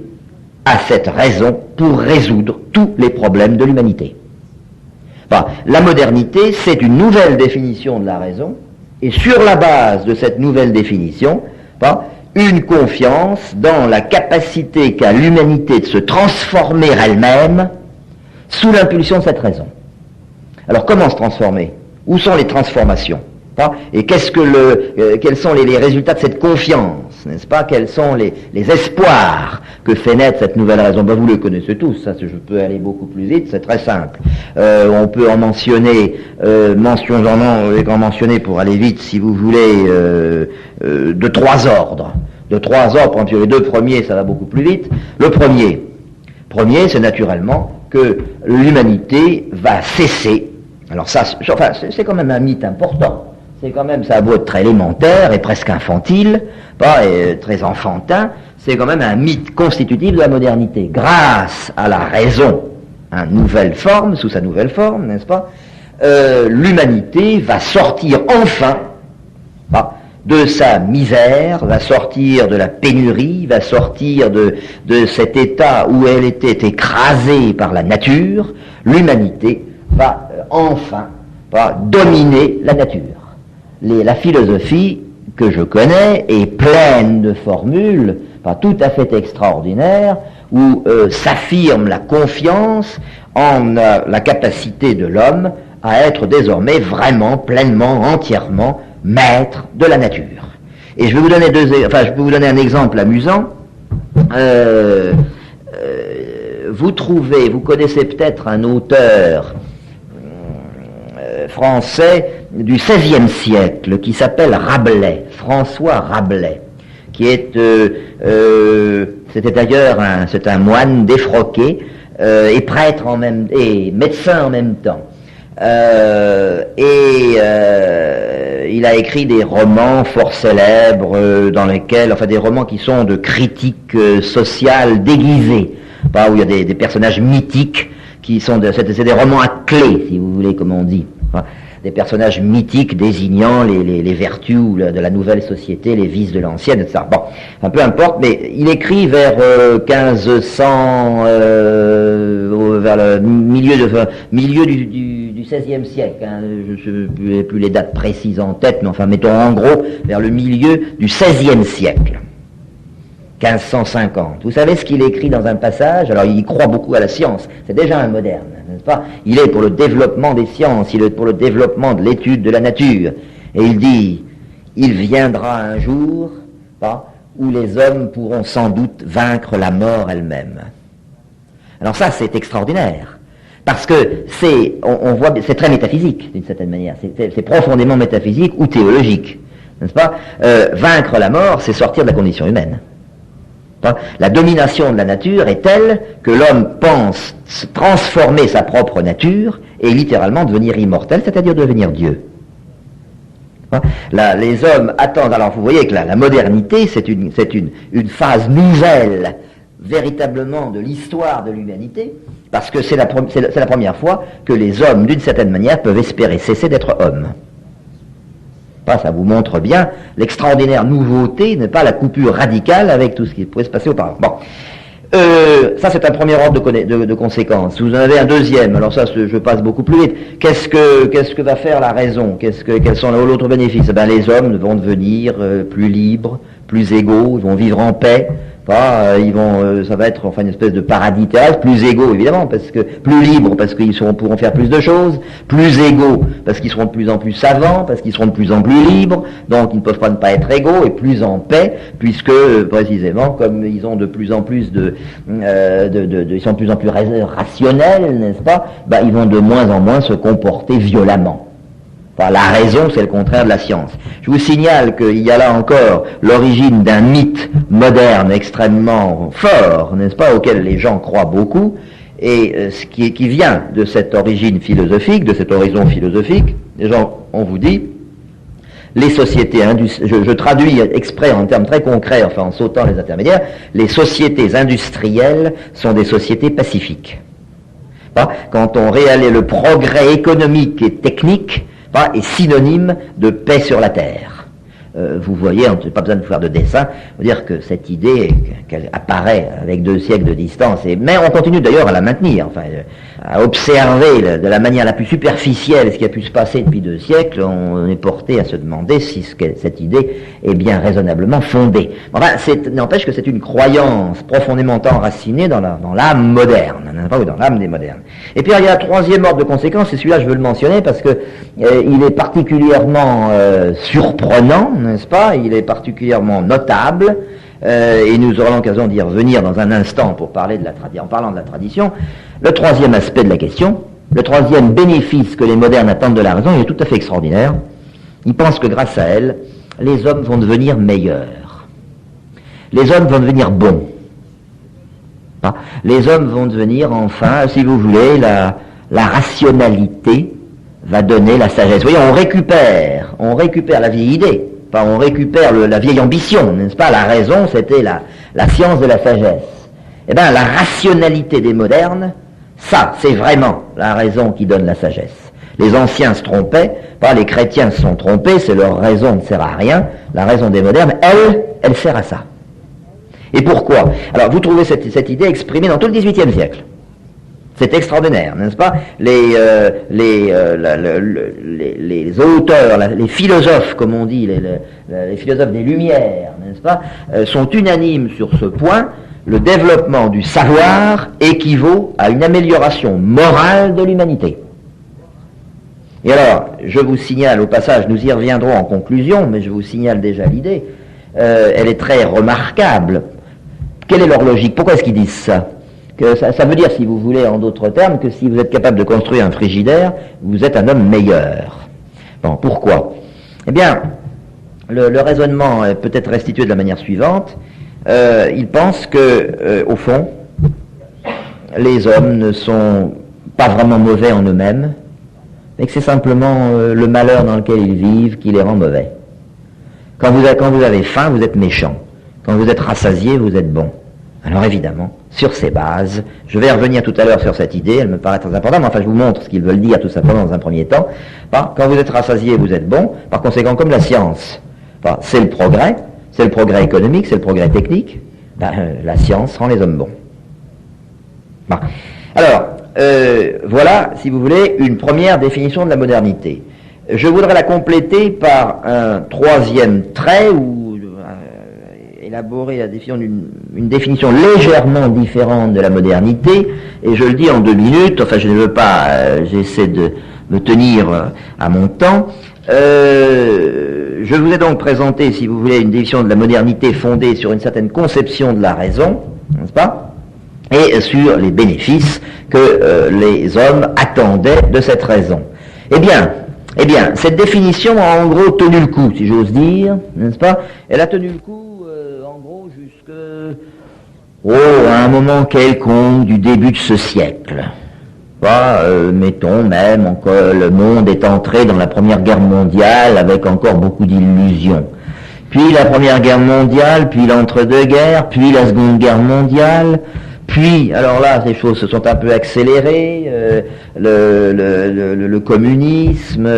à cette raison pour résoudre tous les problèmes de l'humanité. La modernité, c'est une nouvelle définition de la raison, et sur la base de cette nouvelle définition, une confiance dans la capacité qu'a l'humanité de se transformer elle-même sous l'impulsion de cette raison. Alors comment se transformer? Où sont les transformations? Et quels sont les résultats de cette confiance, n'est-ce pas? Quels sont les espoirs que fait naître cette nouvelle raison? Vous les connaissez tous, ça, je peux aller beaucoup plus vite, c'est très simple. On peut en mentionner, en mentionner pour aller vite, si vous voulez, de trois ordres. Par exemple, les deux premiers, ça va beaucoup plus vite. Le premier, c'est naturellement que l'humanité va cesser. Alors ça, c'est quand même un mythe important. C'est quand même, ça a beau être très élémentaire et presque infantile, et très enfantin, c'est quand même un mythe constitutif de la modernité. Grâce à la raison, sous sa nouvelle forme, n'est-ce pas, l'humanité va sortir enfin de sa misère, va sortir de la pénurie, va sortir de cet état où elle était écrasée par la nature. L'humanité va enfin dominer la nature. La philosophie que je connais est pleine de formules tout à fait extraordinaires où s'affirme la confiance en la capacité de l'homme à être désormais vraiment, pleinement, entièrement maître de la nature. Et je vais vous donner un exemple amusant. Vous connaissez peut-être un auteur français du XVIe siècle qui s'appelle Rabelais, François Rabelais, qui est c'était d'ailleurs c'est un moine défroqué et prêtre et médecin en même temps. Il a écrit des romans fort célèbres dans lesquels, des romans qui sont de critique sociale déguisée, où il y a des personnages mythiques qui sont c'est des romans à clé, si vous voulez, comme on dit. Hein, des personnages mythiques désignant les vertus de la nouvelle société, les vices de l'ancienne, etc. Bon, enfin, peu importe, mais il écrit vers 1500, vers le milieu du XVIe siècle. Hein, je n'ai plus les dates précises en tête, mais enfin, mettons en gros vers le milieu du XVIe siècle. 1550. Vous savez ce qu'il écrit dans un passage? Alors, il croit beaucoup à la science. C'est déjà un moderne, n'est-ce pas? Il est pour le développement des sciences, il est pour le développement de l'étude de la nature. Et il dit, il viendra un jour, pas, où les hommes pourront sans doute vaincre la mort elle-même. Alors ça, c'est extraordinaire. Parce que on voit, c'est très métaphysique, d'une certaine manière. C'est profondément métaphysique ou théologique, n'est-ce pas? Vaincre la mort, c'est sortir de la condition humaine. La domination de la nature est telle que l'homme pense transformer sa propre nature et littéralement devenir immortel, c'est-à-dire devenir Dieu. Là, les hommes attendent. Alors vous voyez que la modernité, c'est une phase nouvelle, véritablement, de l'histoire de l'humanité, parce que c'est la première fois que les hommes, d'une certaine manière, peuvent espérer cesser d'être hommes. Ça vous montre bien l'extraordinaire nouveauté, n'est pas la coupure radicale avec tout ce qui pouvait se passer auparavant. Bon, ça c'est un premier ordre de conséquences. Vous en avez un deuxième. Alors ça, je passe beaucoup plus vite. Qu'est-ce que va faire la raison? Quels sont l'autre bénéfice? Eh bien, les hommes vont devenir plus libres, plus égaux, ils vont vivre en paix. Ça va être enfin une espèce de paradis terrestre, plus égaux évidemment, parce que plus libres, parce qu'ils pourront faire plus de choses, plus égaux, parce qu'ils seront de plus en plus savants, parce qu'ils seront de plus en plus libres, donc ils ne peuvent pas ne pas être égaux, et plus en paix, puisque précisément comme ils ont de plus en plus ils sont de plus en plus rationnels, n'est-ce pas, ils vont de moins en moins se comporter violemment. La raison, c'est le contraire de la science. Je vous signale qu'il y a là encore l'origine d'un mythe moderne extrêmement fort, n'est-ce pas, auquel les gens croient beaucoup, et ce qui vient de cette origine philosophique, de cet horizon philosophique. Les gens, on vous dit, les sociétés je traduis exprès en termes très concrets, enfin en sautant les intermédiaires, les sociétés industrielles sont des sociétés pacifiques. Quand on réalise le progrès économique et technique, est synonyme de paix sur la terre. Vous voyez, on n'a pas besoin de faire de dessin, on dire que cette idée, qu'elle apparaît avec 2 siècles de distance, mais on continue d'ailleurs à la maintenir, enfin, à observer de la manière la plus superficielle ce qui a pu se passer depuis 2 siècles, on est porté à se demander si cette idée est bien raisonnablement fondée. Enfin, n'empêche que c'est une croyance profondément enracinée dans l'âme moderne, ou dans l'âme des modernes. Et puis il y a un troisième ordre de conséquences, et celui-là je veux le mentionner parce que il est particulièrement surprenant, n'est-ce pas? Il est particulièrement notable, et nous aurons l'occasion d'y revenir dans un instant pour parler en parlant de la tradition. Le troisième aspect de la question, le troisième bénéfice que les modernes attendent de la raison, il est tout à fait extraordinaire. Ils pensent que grâce à elle, les hommes vont devenir meilleurs. Les hommes vont devenir bons. Les hommes vont devenir, enfin, si vous voulez, la rationalité va donner la sagesse. Vous voyez, on récupère la vieille idée. On récupère la vieille ambition, n'est-ce pas? La raison, c'était la science de la sagesse. Eh bien, la rationalité des modernes, ça, c'est vraiment la raison qui donne la sagesse. Les anciens se trompaient, les chrétiens se sont trompés, c'est leur raison ne sert à rien. La raison des modernes, elle sert à ça. Et pourquoi? Alors, vous trouvez cette idée exprimée dans tout le XVIIIe siècle. C'est extraordinaire, n'est-ce pas? Les auteurs, les philosophes, comme on dit, les philosophes des Lumières, n'est-ce pas, sont unanimes sur ce point. Le développement du savoir équivaut à une amélioration morale de l'humanité. Et alors, je vous signale au passage, nous y reviendrons en conclusion, mais je vous signale déjà l'idée, elle est très remarquable. Quelle est leur logique? Pourquoi est-ce qu'ils disent ça? Ça veut dire, si vous voulez, en d'autres termes, que si vous êtes capable de construire un frigidaire, vous êtes un homme meilleur. Bon, pourquoi? Eh bien, le raisonnement peut être restitué de la manière suivante. Ils pensent que, au fond, les hommes ne sont pas vraiment mauvais en eux-mêmes, mais que c'est simplement le malheur dans lequel ils vivent qui les rend mauvais. Quand vous avez faim, vous êtes méchant. Quand vous êtes rassasié, vous êtes bon. Alors évidemment, sur ces bases, je vais revenir tout à l'heure sur cette idée, elle me paraît très importante, mais enfin je vous montre ce qu'ils veulent dire tout simplement dans un premier temps. Quand vous êtes rassasié, vous êtes bon. Par conséquent, comme la science, c'est le progrès économique, c'est le progrès technique, la science rend les hommes bons. Alors, voilà, si vous voulez, une première définition de la modernité. Je voudrais la compléter par un troisième trait ou élaborer la définition une définition légèrement différente de la modernité, et je le dis en 2 minutes, enfin je ne veux pas, j'essaie de me tenir à mon temps. Je vous ai donc présenté, si vous voulez, une définition de la modernité fondée sur une certaine conception de la raison, n'est-ce pas, et sur les bénéfices que les hommes attendaient de cette raison. Eh bien, cette définition a en gros tenu le coup, si j'ose dire, n'est-ce pas? Elle a tenu le coup, en gros, jusque à un moment quelconque du début de ce siècle. Mettons même encore, le monde est entré dans la Première Guerre mondiale avec encore beaucoup d'illusions. Puis la Première Guerre mondiale, puis l'entre-deux-guerres, puis la Seconde Guerre mondiale. Puis, alors là, ces choses se sont un peu accélérées, le communisme,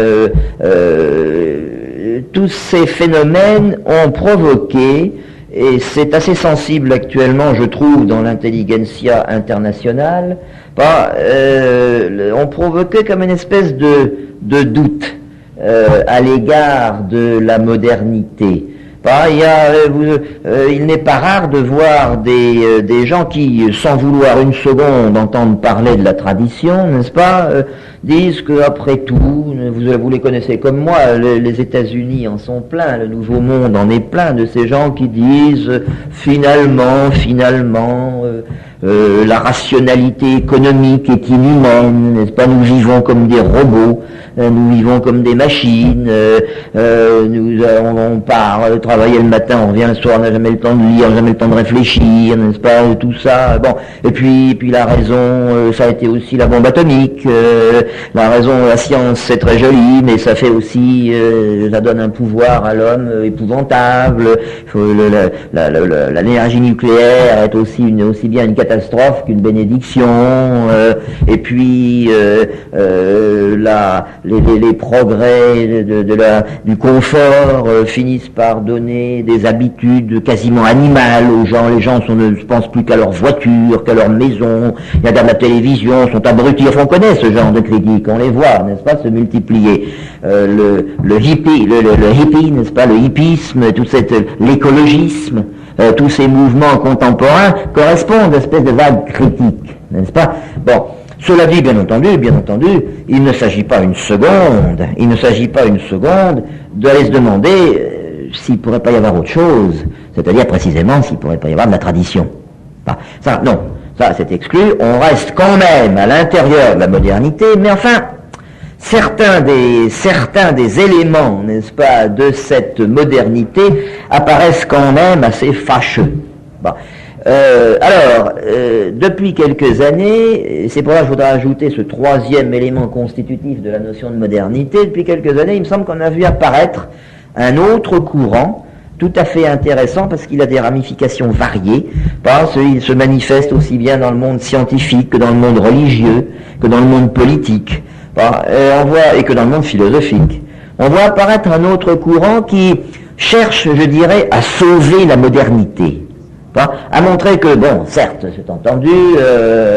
tous ces phénomènes ont provoqué, et c'est assez sensible actuellement, je trouve, dans l'intelligentsia internationale, ont provoqué comme une espèce de doute à l'égard de la modernité. Il n'est pas rare de voir des gens qui, sans vouloir une seconde entendre parler de la tradition, n'est-ce pas, disent que après tout, vous les connaissez comme moi, les États-Unis en sont pleins, le Nouveau Monde en est plein de ces gens qui disent finalement, la rationalité économique est inhumaine, n'est-ce pas, nous vivons comme des robots, nous vivons comme des machines, on part travailler le matin, on revient le soir, on n'a jamais le temps de lire, jamais le temps de réfléchir, n'est-ce pas, tout ça, bon, et puis la raison, ça a été aussi la bombe atomique, la raison, la science, c'est très joli, mais ça fait aussi, ça donne un pouvoir à l'homme épouvantable, l'énergie nucléaire est aussi bien une catastrophe qu'une bénédiction, et puis les progrès du confort finissent par donner des habitudes quasiment animales aux gens. Les gens ne pensent plus qu'à leur voiture, qu'à leur maison, ils regardent la télévision, sont abrutis. Enfin, on connaît ce genre de critiques, on les voit, n'est-ce pas, se multiplier. Le hippie, n'est-ce pas, le hippisme, l'écologisme, tous ces mouvements contemporains correspondent à une espèce de vague critique, n'est-ce pas? Bon, cela dit, bien entendu, il ne s'agit pas une seconde d'aller se demander s'il ne pourrait pas y avoir autre chose, c'est-à-dire précisément s'il ne pourrait pas y avoir de la tradition. Ça c'est exclu, on reste quand même à l'intérieur de la modernité, mais enfin, certains des éléments, n'est-ce pas, de cette modernité apparaissent quand même assez fâcheux. Depuis quelques années, c'est pour ça que je voudrais ajouter ce troisième élément constitutif de la notion de modernité, depuis quelques années, il me semble qu'on a vu apparaître un autre courant, tout à fait intéressant parce qu'il a des ramifications variées, il se manifeste aussi bien dans le monde scientifique que dans le monde religieux, que dans le monde politique, et que dans le monde philosophique. On voit apparaître un autre courant qui cherche, je dirais, à sauver la modernité. À montrer que, bon, certes, c'est entendu,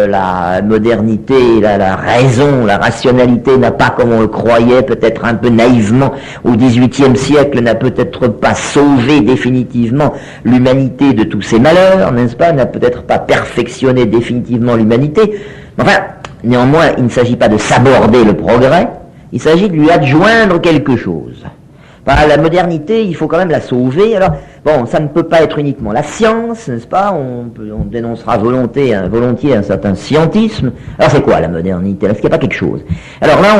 la modernité, la raison, la rationalité n'a pas, comme on le croyait, peut-être un peu naïvement, au XVIIIe siècle, n'a peut-être pas sauvé définitivement l'humanité de tous ses malheurs, n'est-ce pas, n'a peut-être pas perfectionné définitivement l'humanité. Enfin, néanmoins, il ne s'agit pas de s'aborder le progrès, il s'agit de lui adjoindre quelque chose. La modernité, il faut quand même la sauver. Alors, bon, ça ne peut pas être uniquement la science, n'est-ce pas? On dénoncera volontiers un certain scientisme. Alors, c'est quoi la modernité? Est-ce qu'il n'y a pas quelque chose? Alors là,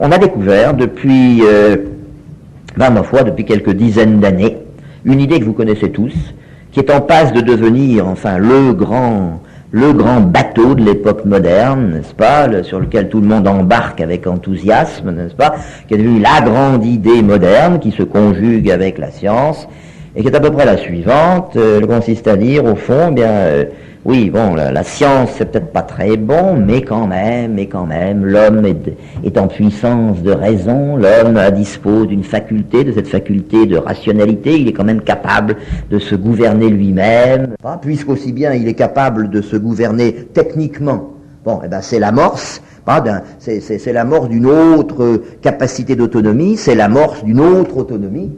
on a découvert depuis, depuis quelques dizaines d'années, une idée que vous connaissez tous, qui est en passe de devenir, enfin, le grand bateau de l'époque moderne, n'est-ce pas, sur lequel tout le monde embarque avec enthousiasme, n'est-ce pas, qui est devenu la grande idée moderne qui se conjugue avec la science, et qui est à peu près la suivante. Elle consiste à dire, au fond, eh bien, oui, bon, la science, c'est peut-être pas très bon, mais quand même, l'homme est en puissance de raison, l'homme dispose d'une faculté, de cette faculté de rationalité, il est quand même capable de se gouverner lui-même, puisqu'aussi bien il est capable de se gouverner techniquement. Bon, eh ben, c'est l'amorce, c'est l'amorce d'une autre capacité d'autonomie, c'est l'amorce d'une autre autonomie,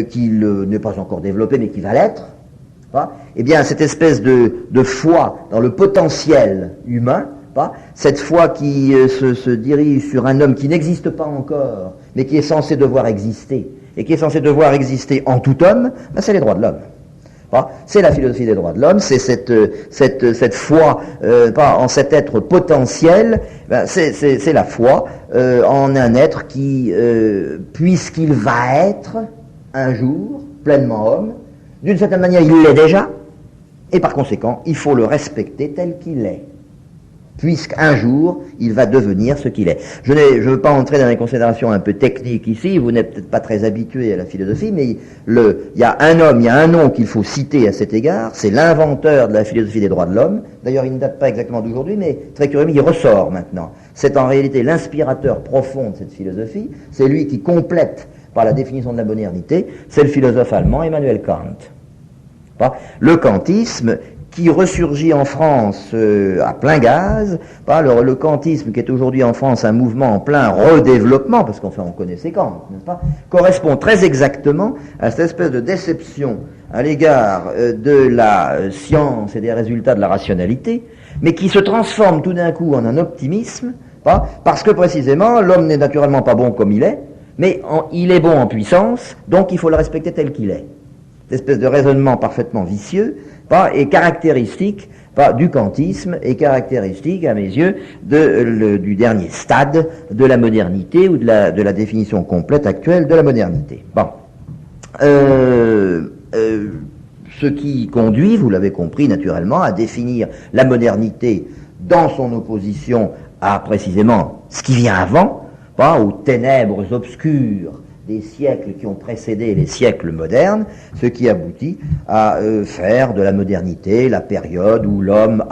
qui n'est pas encore développée, mais qui va l'être. Eh bien, cette espèce de foi dans le potentiel humain, cette foi qui se dirige sur un homme qui n'existe pas encore, mais qui est censé devoir exister, et qui est censé devoir exister en tout homme, c'est les droits de l'homme. C'est la philosophie des droits de l'homme, c'est cette foi en cet être potentiel, c'est la foi en un être qui, puisqu'il va être un jour pleinement homme, d'une certaine manière il l'est déjà, et par conséquent il faut le respecter tel qu'il est, puisqu'un jour il va devenir ce qu'il est. Je ne veux pas entrer dans les considérations un peu techniques ici, vous n'êtes peut-être pas très habitué à la philosophie, mais il y a un nom qu'il faut citer à cet égard, c'est l'inventeur de la philosophie des droits de l'homme. D'ailleurs il ne date pas exactement d'aujourd'hui, mais très curieusement il ressort maintenant. C'est en réalité l'inspirateur profond de cette philosophie, c'est lui qui complète par la définition de la modernité, c'est le philosophe allemand Emmanuel Kant. Le kantisme qui ressurgit en France à plein gaz, le kantisme qui est aujourd'hui en France un mouvement en plein redéveloppement, parce qu'enfin on connaissait Kant, n'est-ce pas, correspond très exactement à cette espèce de déception à l'égard de la science et des résultats de la rationalité, mais qui se transforme tout d'un coup en un optimisme, parce que précisément l'homme n'est naturellement pas bon comme il est, mais il est bon en puissance, donc il faut le respecter tel qu'il est. Cette espèce de raisonnement parfaitement vicieux est caractéristique du kantisme et caractéristique, à mes yeux, du dernier stade de la modernité ou de la définition complète actuelle de la modernité. Ce qui conduit, vous l'avez compris naturellement, à définir la modernité dans son opposition à précisément ce qui vient avant, aux ténèbres obscures des siècles qui ont précédé les siècles modernes, ce qui aboutit à faire de la modernité la période où l'homme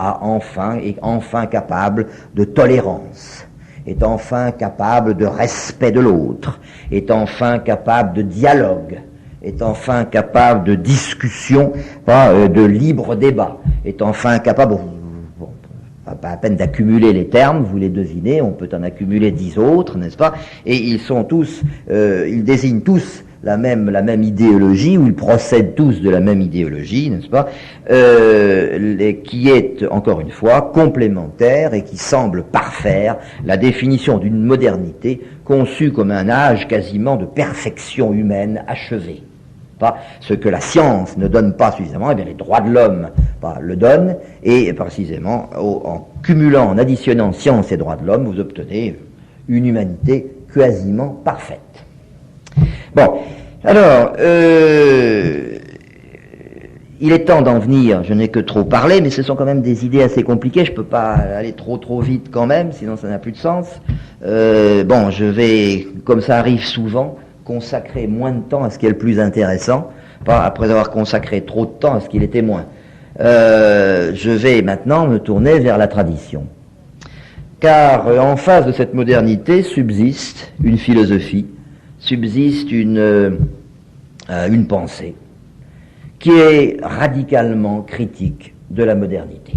est enfin capable de tolérance, est enfin capable de respect de l'autre, est enfin capable de dialogue, est enfin capable de discussion, de libre débat, est enfin capable... Pas à peine d'accumuler les termes, vous les devinez, on peut en accumuler 10 autres, n'est-ce pas? Et ils sont tous, ils désignent tous la même idéologie, ou ils procèdent tous de la même idéologie, n'est-ce pas? Qui est, encore une fois, complémentaire et qui semble parfaire la définition d'une modernité conçue comme un âge quasiment de perfection humaine achevée. Ce que la science ne donne pas suffisamment, eh bien les droits de l'homme le donnent, et précisément en cumulant, en additionnant science et droits de l'homme, vous obtenez une humanité quasiment parfaite. Bon, alors, il est temps d'en venir, je n'ai que trop parlé, mais ce sont quand même des idées assez compliquées, je ne peux pas aller trop vite quand même, sinon ça n'a plus de sens. Je vais, comme ça arrive souvent, consacrer moins de temps à ce qui est le plus intéressant, pas après avoir consacré trop de temps à ce qui l'était moins. Je vais maintenant me tourner vers la tradition. Car en face de cette modernité subsiste une philosophie, subsiste une pensée qui est radicalement critique de la modernité.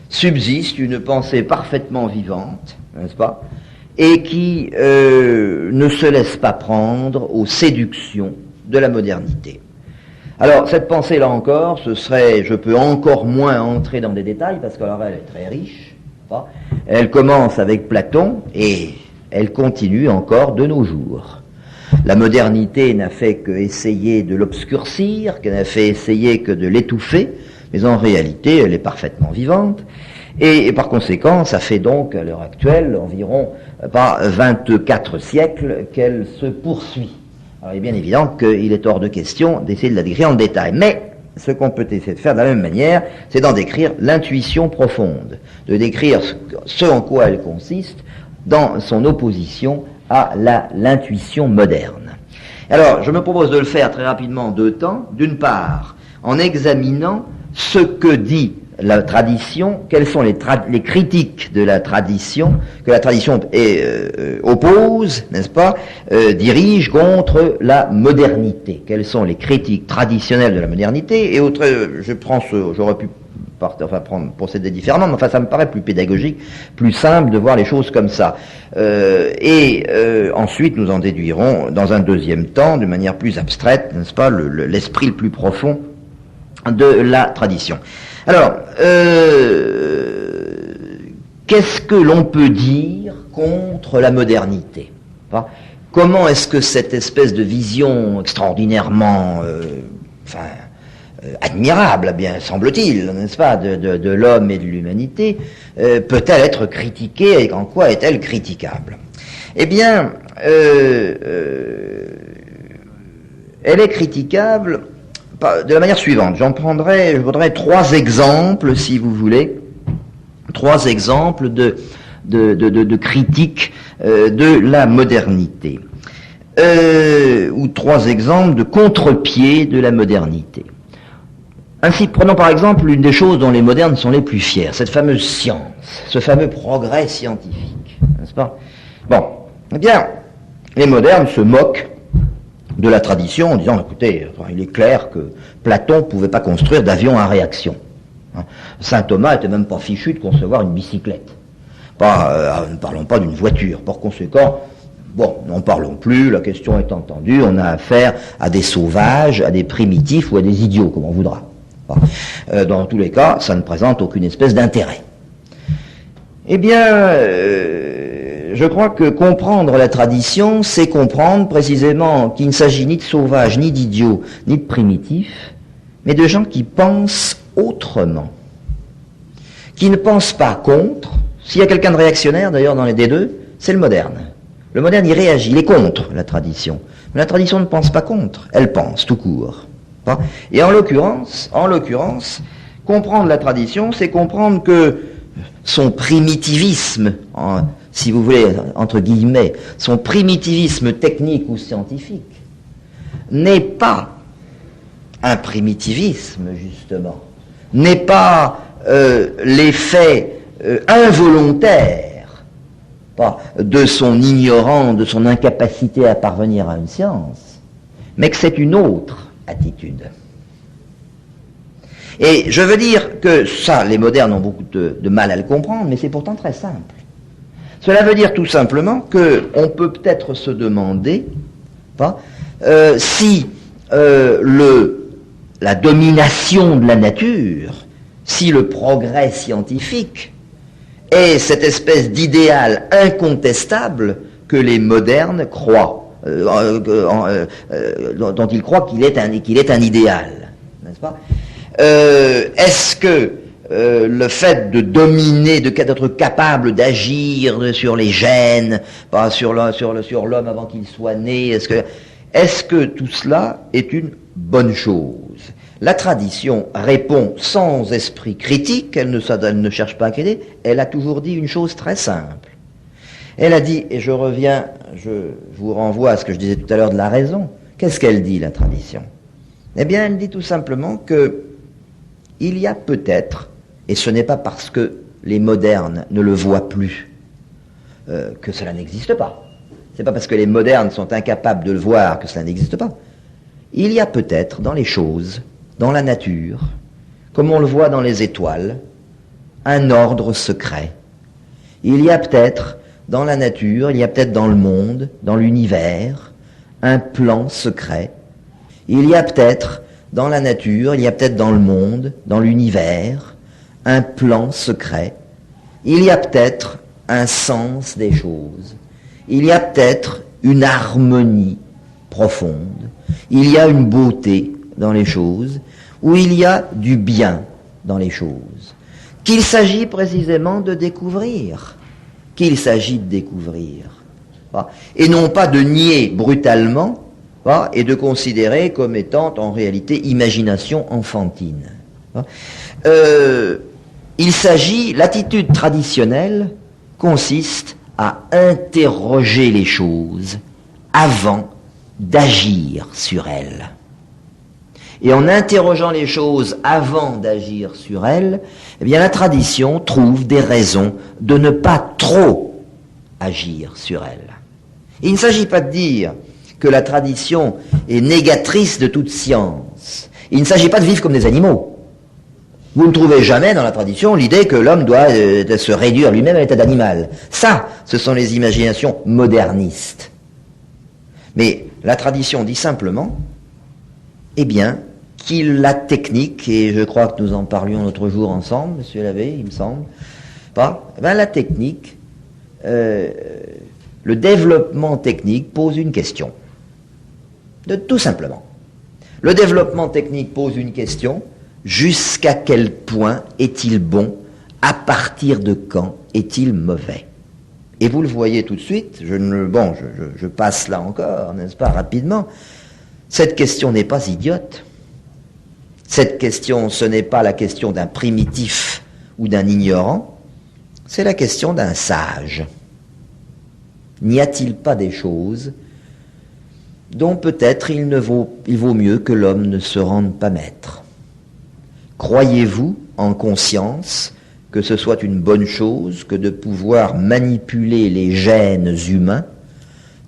Subsiste une pensée parfaitement vivante, n'est-ce pas, et qui ne se laisse pas prendre aux séductions de la modernité. Alors, cette pensée, là encore, je peux encore moins entrer dans des détails, parce qu'alors elle est très riche. Elle commence avec Platon, et elle continue encore de nos jours. La modernité n'a fait que essayer de l'obscurcir, qu'elle n'a fait essayer que de l'étouffer, mais en réalité, elle est parfaitement vivante. Et par conséquent, ça fait donc, à l'heure actuelle, environ 24 siècles qu'elle se poursuit. Alors, il est bien évident qu'il est hors de question d'essayer de la décrire en détail. Mais ce qu'on peut essayer de faire de la même manière, c'est d'en décrire l'intuition profonde, de décrire ce en quoi elle consiste dans son opposition à l'intuition moderne. Alors, je me propose de le faire très rapidement en 2 temps. D'une part, en examinant ce que dit la tradition, quelles sont les critiques de la tradition, que la tradition oppose, n'est-ce pas, dirige contre la modernité. Quelles sont les critiques traditionnelles de la modernité? Et j'aurais pu procéder différemment, mais ça me paraît plus pédagogique, plus simple de voir les choses comme ça. Ensuite, nous en déduirons, dans un deuxième temps, de manière plus abstraite, n'est-ce pas, l'esprit le plus profond de la tradition. Alors, qu'est-ce que l'on peut dire contre la modernité? Comment est-ce que cette espèce de vision extraordinairement admirable, bien semble-t-il, n'est-ce pas, de l'homme et de l'humanité, peut-elle être critiquée, et en quoi est-elle critiquable? Eh bien, elle est critiquable de la manière suivante. Je voudrais 3 exemples, si vous voulez, 3 exemples de critiques de la modernité, ou 3 exemples de contre-pied de la modernité. Ainsi, prenons par exemple l'une des choses dont les modernes sont les plus fiers, cette fameuse science, ce fameux progrès scientifique, n'est-ce pas? Bon, eh bien, les modernes se moquent de la tradition en disant, écoutez, il est clair que Platon ne pouvait pas construire d'avion à réaction. Saint Thomas n'était même pas fichu de concevoir une bicyclette. Ne parlons pas d'une voiture. Par conséquent, bon, n'en parlons plus, la question est entendue, on a affaire à des sauvages, à des primitifs ou à des idiots, comme on voudra. Dans tous les cas, ça ne présente aucune espèce d'intérêt. Eh bien, je crois que comprendre la tradition, c'est comprendre précisément qu'il ne s'agit ni de sauvages, ni d'idiots, ni de primitifs, mais de gens qui pensent autrement, qui ne pensent pas contre. S'il y a quelqu'un de réactionnaire, d'ailleurs, dans les D2, c'est le moderne. Le moderne, il réagit, il est contre la tradition. Mais la tradition ne pense pas contre, elle pense tout court. Et en l'occurrence, comprendre la tradition, c'est comprendre que son primitivisme, si vous voulez, entre guillemets, son primitivisme technique ou scientifique, n'est pas un primitivisme, justement, n'est pas l'effet involontaire de son ignorance, de son incapacité à parvenir à une science, mais que c'est une autre attitude. Et je veux dire que ça, les modernes ont beaucoup de mal à le comprendre, mais c'est pourtant très simple. Cela veut dire tout simplement qu'on peut peut-être se demander si la domination de la nature, si le progrès scientifique est cette espèce d'idéal incontestable que les modernes croient, dont ils croient qu'il est un idéal, n'est-ce pas? Est-ce que le fait de dominer, d'être capable d'agir sur les gènes, pas sur l'homme avant qu'il soit né, est-ce que tout cela est une bonne chose? La tradition répond sans esprit critique, elle ne cherche pas à critiquer, elle a toujours dit une chose très simple. Elle a dit, et je vous renvoie à ce que je disais tout à l'heure de la raison, qu'est-ce qu'elle dit, la tradition? Eh bien, elle dit tout simplement que il y a peut-être, et ce n'est pas parce que les modernes ne le voient plus que cela n'existe pas. C'est pas parce que les modernes sont incapables de le voir que cela n'existe pas. Il y a peut-être dans les choses, dans la nature, comme on le voit dans les étoiles, un ordre secret. Il y a peut-être dans la nature, il y a peut-être dans le monde, dans l'univers, un plan secret. Il y a peut-être dans la nature, il y a peut-être dans le monde, dans l'univers, un plan secret. Il y a peut-être un sens des choses. Il y a peut-être une harmonie profonde. Il y a une beauté dans les choses, ou il y a du bien dans les choses, qu'il s'agit précisément de découvrir. Et non pas de nier brutalement, et de considérer comme étant en réalité imagination enfantine. L'attitude traditionnelle consiste à interroger les choses avant d'agir sur elles. Et en interrogeant les choses avant d'agir sur elles, eh bien la tradition trouve des raisons de ne pas trop agir sur elles. Il ne s'agit pas de dire que la tradition est négatrice de toute science. Il ne s'agit pas de vivre comme des animaux. Vous ne trouvez jamais dans la tradition l'idée que l'homme doit se réduire lui-même à l'état d'animal. Ça, ce sont les imaginations modernistes. Mais la tradition dit simplement, eh bien, la technique, et je crois que nous en parlions l'autre jour ensemble, monsieur l'abbé, il me semble, la technique, le développement technique pose une question. Tout simplement. Le développement technique pose une question, jusqu'à quel point est-il bon, à partir de quand est-il mauvais? Et vous le voyez tout de suite, je passe là encore, n'est-ce pas, rapidement, cette question n'est pas idiote. Cette question, ce n'est pas la question d'un primitif ou d'un ignorant, c'est la question d'un sage. N'y a-t-il pas des choses dont peut-être il vaut mieux que l'homme ne se rende pas maître? Croyez-vous en conscience que ce soit une bonne chose que de pouvoir manipuler les gènes humains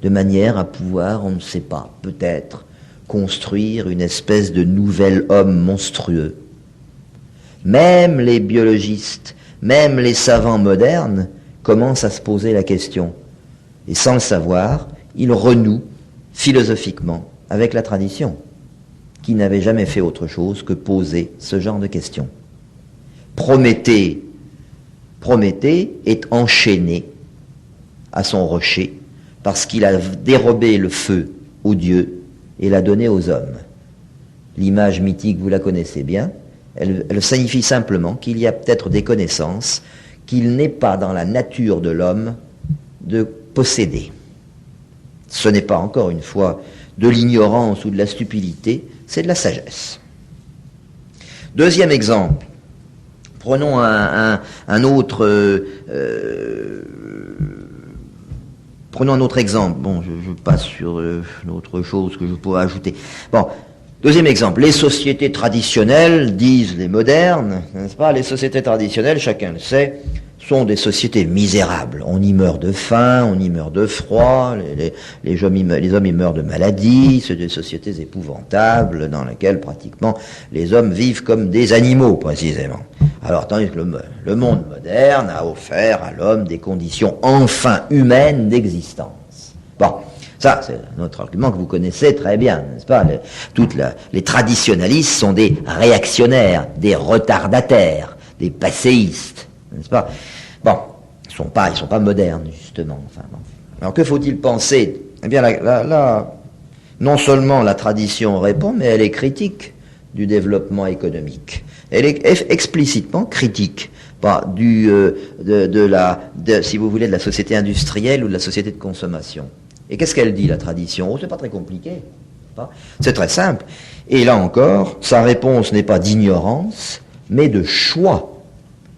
de manière à pouvoir, on ne sait pas, peut-être, construire une espèce de nouvel homme monstrueux? Même les biologistes, même les savants modernes commencent à se poser la question. Et sans le savoir, ils renouent philosophiquement avec la tradition, qui n'avait jamais fait autre chose que poser ce genre de questions. Prométhée est enchaîné à son rocher parce qu'il a dérobé le feu aux dieux et l'a donné aux hommes. L'image mythique, vous la connaissez bien, elle signifie simplement qu'il y a peut-être des connaissances qu'il n'est pas dans la nature de l'homme de posséder. Ce n'est pas, encore une fois, de l'ignorance ou de la stupidité, c'est de la sagesse. Deuxième exemple, prenons un autre exemple. Bon, je passe sur autre chose que je pourrais ajouter. Bon, deuxième exemple, les sociétés traditionnelles, disent les modernes, n'est-ce pas? Les sociétés traditionnelles, chacun le sait, sont des sociétés misérables. On y meurt de faim, on y meurt de froid, les hommes y meurent de maladie, c'est des sociétés épouvantables dans lesquelles pratiquement les hommes vivent comme des animaux, précisément. Alors, tandis que le monde moderne a offert à l'homme des conditions enfin humaines d'existence. Bon, ça, c'est notre argument que vous connaissez très bien, n'est-ce pas? Les traditionalistes sont des réactionnaires, des retardataires, des passéistes, n'est-ce pas? Bon, ils sont pas modernes, justement. Enfin, bon. Alors, que faut-il penser? Eh bien, là, non seulement la tradition répond, mais elle est critique du développement économique. Elle est explicitement critique, si vous voulez, de la société industrielle ou de la société de consommation. Et qu'est-ce qu'elle dit, la tradition? Oh, c'est pas très compliqué. C'est très simple. Et là encore, sa réponse n'est pas d'ignorance, mais de choix.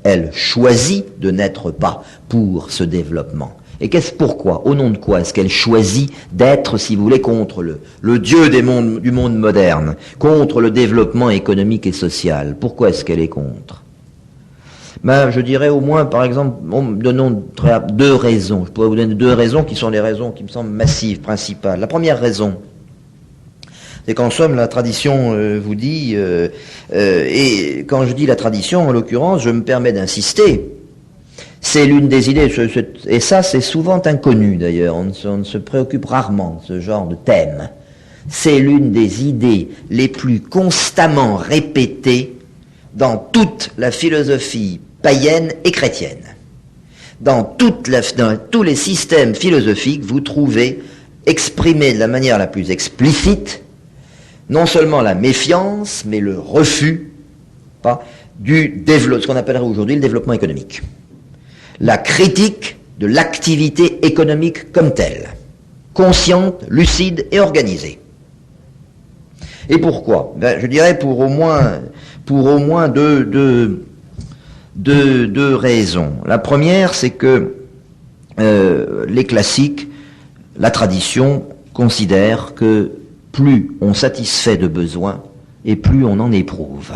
Elle choisit de n'être pas pour ce développement. Et pourquoi? Au nom de quoi est-ce qu'elle choisit d'être, si vous voulez, contre le Dieu du monde moderne, contre le développement économique et social? Pourquoi est-ce qu'elle est contre? Je dirais au moins, par exemple, donnons deux raisons. Je pourrais vous donner deux raisons qui sont les raisons qui me semblent massives, principales. La première raison, c'est qu'en somme, la tradition vous dit, et quand je dis la tradition, en l'occurrence, je me permets d'insister, c'est l'une des idées, et ça c'est souvent inconnu d'ailleurs, on ne se préoccupe rarement de ce genre de thème. C'est l'une des idées les plus constamment répétées dans toute la philosophie païenne et chrétienne. Dans tous les systèmes philosophiques, vous trouvez exprimé de la manière la plus explicite non seulement la méfiance, mais le refus ce qu'on appellerait aujourd'hui le développement économique. La critique de l'activité économique comme telle, consciente, lucide et organisée. Et pourquoi? Je dirais pour au moins deux raisons. La première, c'est que les classiques, la tradition, considère que plus on satisfait de besoins, et plus on en éprouve.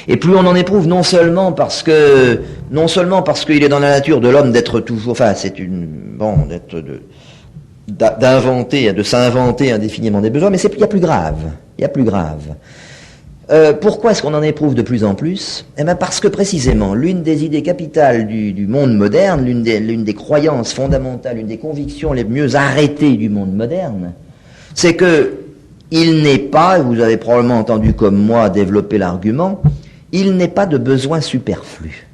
Et plus on en éprouve non seulement parce qu'il est dans la nature de l'homme d'être toujours, de s'inventer indéfiniment des besoins, mais il y a plus grave. Pourquoi est-ce qu'on en éprouve de plus en plus? Eh bien parce que précisément, l'une des idées capitales du monde moderne, l'une des croyances fondamentales, l'une des convictions les mieux arrêtées du monde moderne, c'est que il n'est pas, vous avez probablement entendu comme moi développer l'argument, il n'est pas de besoin superflu.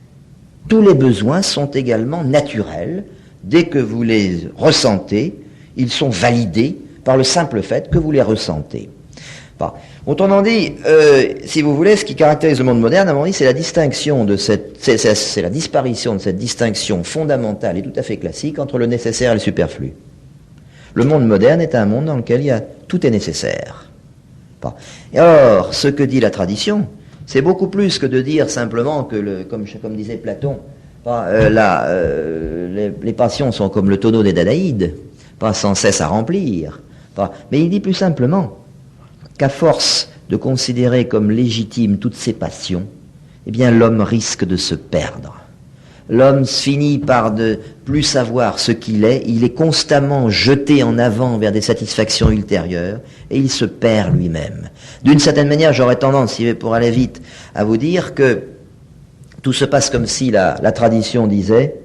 Tous les besoins sont également naturels. Dès que vous les ressentez, ils sont validés par le simple fait que vous les ressentez. Bon. Autrement dit, si vous voulez, ce qui caractérise le monde moderne, à mon avis, c'est la disparition de cette distinction fondamentale et tout à fait classique entre le nécessaire et le superflu. Le monde moderne est un monde dans lequel tout est nécessaire. Bon. Et or, ce que dit la tradition, c'est beaucoup plus que de dire simplement que, comme disait Platon, les passions sont comme le tonneau des Danaïdes, pas sans cesse à remplir. Mais il dit plus simplement qu'à force de considérer comme légitimes toutes ces passions, eh bien l'homme risque de se perdre. L'homme finit par ne plus savoir ce qu'il est, il est constamment jeté en avant vers des satisfactions ultérieures, et il se perd lui-même. D'une certaine manière, j'aurais tendance, pour aller vite, à vous dire que tout se passe comme si la tradition disait,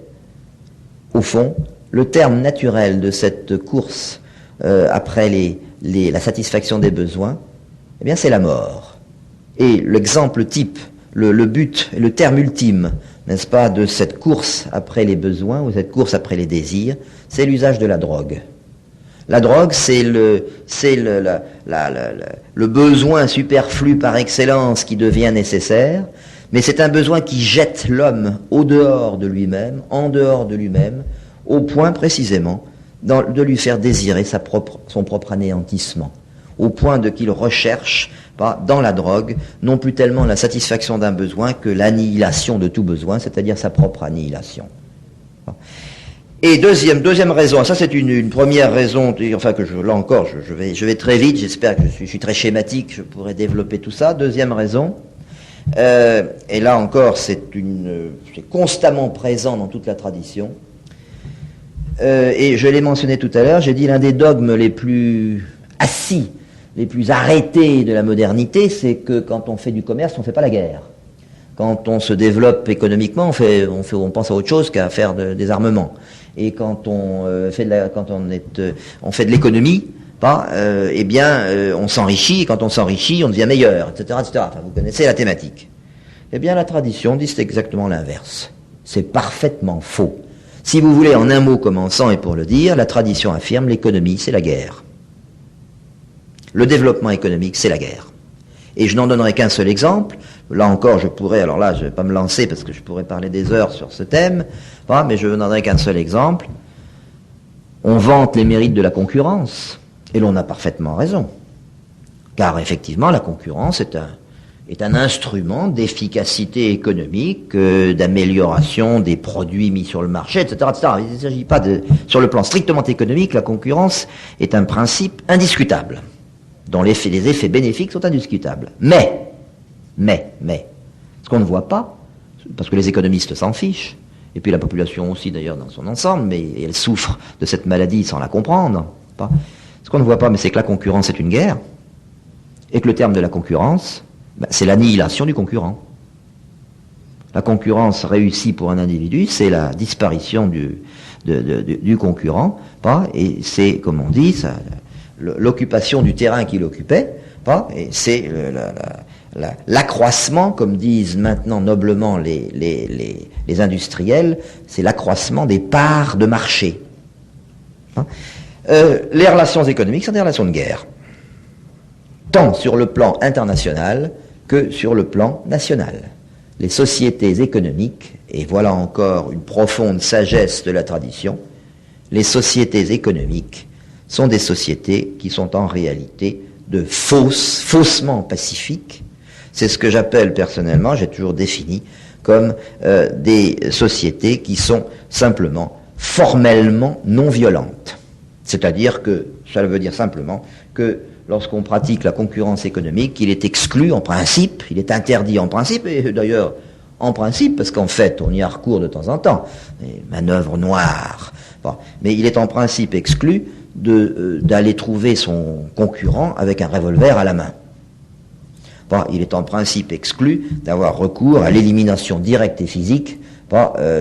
au fond, le terme naturel de cette course après la satisfaction des besoins, eh bien c'est la mort. Et l'exemple type, le but, le terme ultime, n'est-ce pas, de cette course après les besoins, ou cette course après les désirs, c'est l'usage de la drogue. La drogue, c'est le besoin superflu par excellence qui devient nécessaire, mais c'est un besoin qui jette l'homme au dehors de lui-même, en dehors de lui-même, au point précisément de lui faire désirer son propre anéantissement, au point de qu'il recherche dans la drogue, non plus tellement la satisfaction d'un besoin que l'annihilation de tout besoin, c'est-à-dire sa propre annihilation. Et deuxième raison, ça c'est une première raison, enfin que je vais très vite, j'espère que je suis très schématique, je pourrais développer tout ça. Deuxième raison, et là encore c'est constamment présent dans toute la tradition, et je l'ai mentionné tout à l'heure, j'ai dit l'un des dogmes les plus assis, les plus arrêtés de la modernité, c'est que quand on fait du commerce, on ne fait pas la guerre. Quand on se développe économiquement, on pense à autre chose qu'à faire des armements. Et quand on fait de l'économie, on s'enrichit, et quand on s'enrichit, on devient meilleur, etc., etc. Enfin, vous connaissez la thématique. Eh bien, la tradition dit c'est exactement l'inverse. C'est parfaitement faux. Si vous voulez, en un mot commençant et pour le dire, la tradition affirme l'économie, c'est la guerre. Le développement économique, c'est la guerre. Et je n'en donnerai qu'un seul exemple. Là encore, je ne vais pas me lancer parce que je pourrais parler des heures sur ce thème, mais je n'en donnerai qu'un seul exemple. On vante les mérites de la concurrence, et l'on a parfaitement raison. Car effectivement, la concurrence est un instrument d'efficacité économique, d'amélioration des produits mis sur le marché, etc., etc. Il ne s'agit pas sur le plan strictement économique, la concurrence est un principe indiscutable, dont les effets bénéfiques sont indiscutables. Mais, ce qu'on ne voit pas, parce que les économistes s'en fichent, et puis la population aussi d'ailleurs dans son ensemble, mais elle souffre de cette maladie sans la comprendre. Ce qu'on ne voit pas, mais c'est que la concurrence est une guerre, et que le terme de la concurrence, c'est l'annihilation du concurrent. La concurrence réussie pour un individu, c'est la disparition du concurrent, et c'est, comme on dit, l'occupation du terrain qu'il occupait, et c'est l'accroissement, comme disent maintenant noblement les industriels, c'est l'accroissement des parts de marché. Les relations économiques sont des relations de guerre, tant sur le plan international que sur le plan national. Les sociétés économiques, et voilà encore une profonde sagesse de la tradition, les sociétés économiques sont des sociétés qui sont en réalité faussement pacifiques. C'est ce que j'appelle personnellement, j'ai toujours défini, comme des sociétés qui sont simplement formellement non violentes. C'est-à-dire que, ça veut dire simplement que lorsqu'on pratique la concurrence économique, il est exclu en principe, il est interdit en principe, et d'ailleurs en principe, parce qu'en fait on y a recours de temps en temps, les manœuvres noires, bon, mais il est en principe exclu d'aller trouver son concurrent avec un revolver à la main. Bon, il est en principe exclu d'avoir recours à l'élimination directe et physique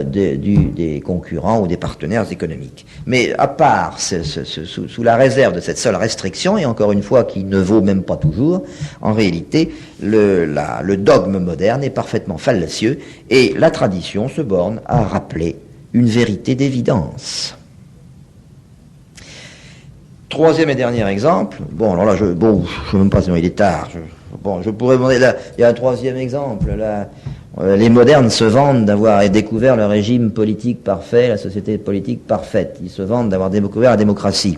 des concurrents ou des partenaires économiques. Mais à part sous la réserve de cette seule restriction, et encore une fois qui ne vaut même pas toujours, en réalité, le dogme moderne est parfaitement fallacieux et la tradition se borne à rappeler une vérité d'évidence. Troisième et dernier exemple, bon alors là, je ne sais même pas sinon il est tard, je pourrais demander, là, il y a un troisième exemple, là, les modernes se vantent d'avoir découvert le régime politique parfait, la société politique parfaite. Ils se vantent d'avoir découvert la démocratie.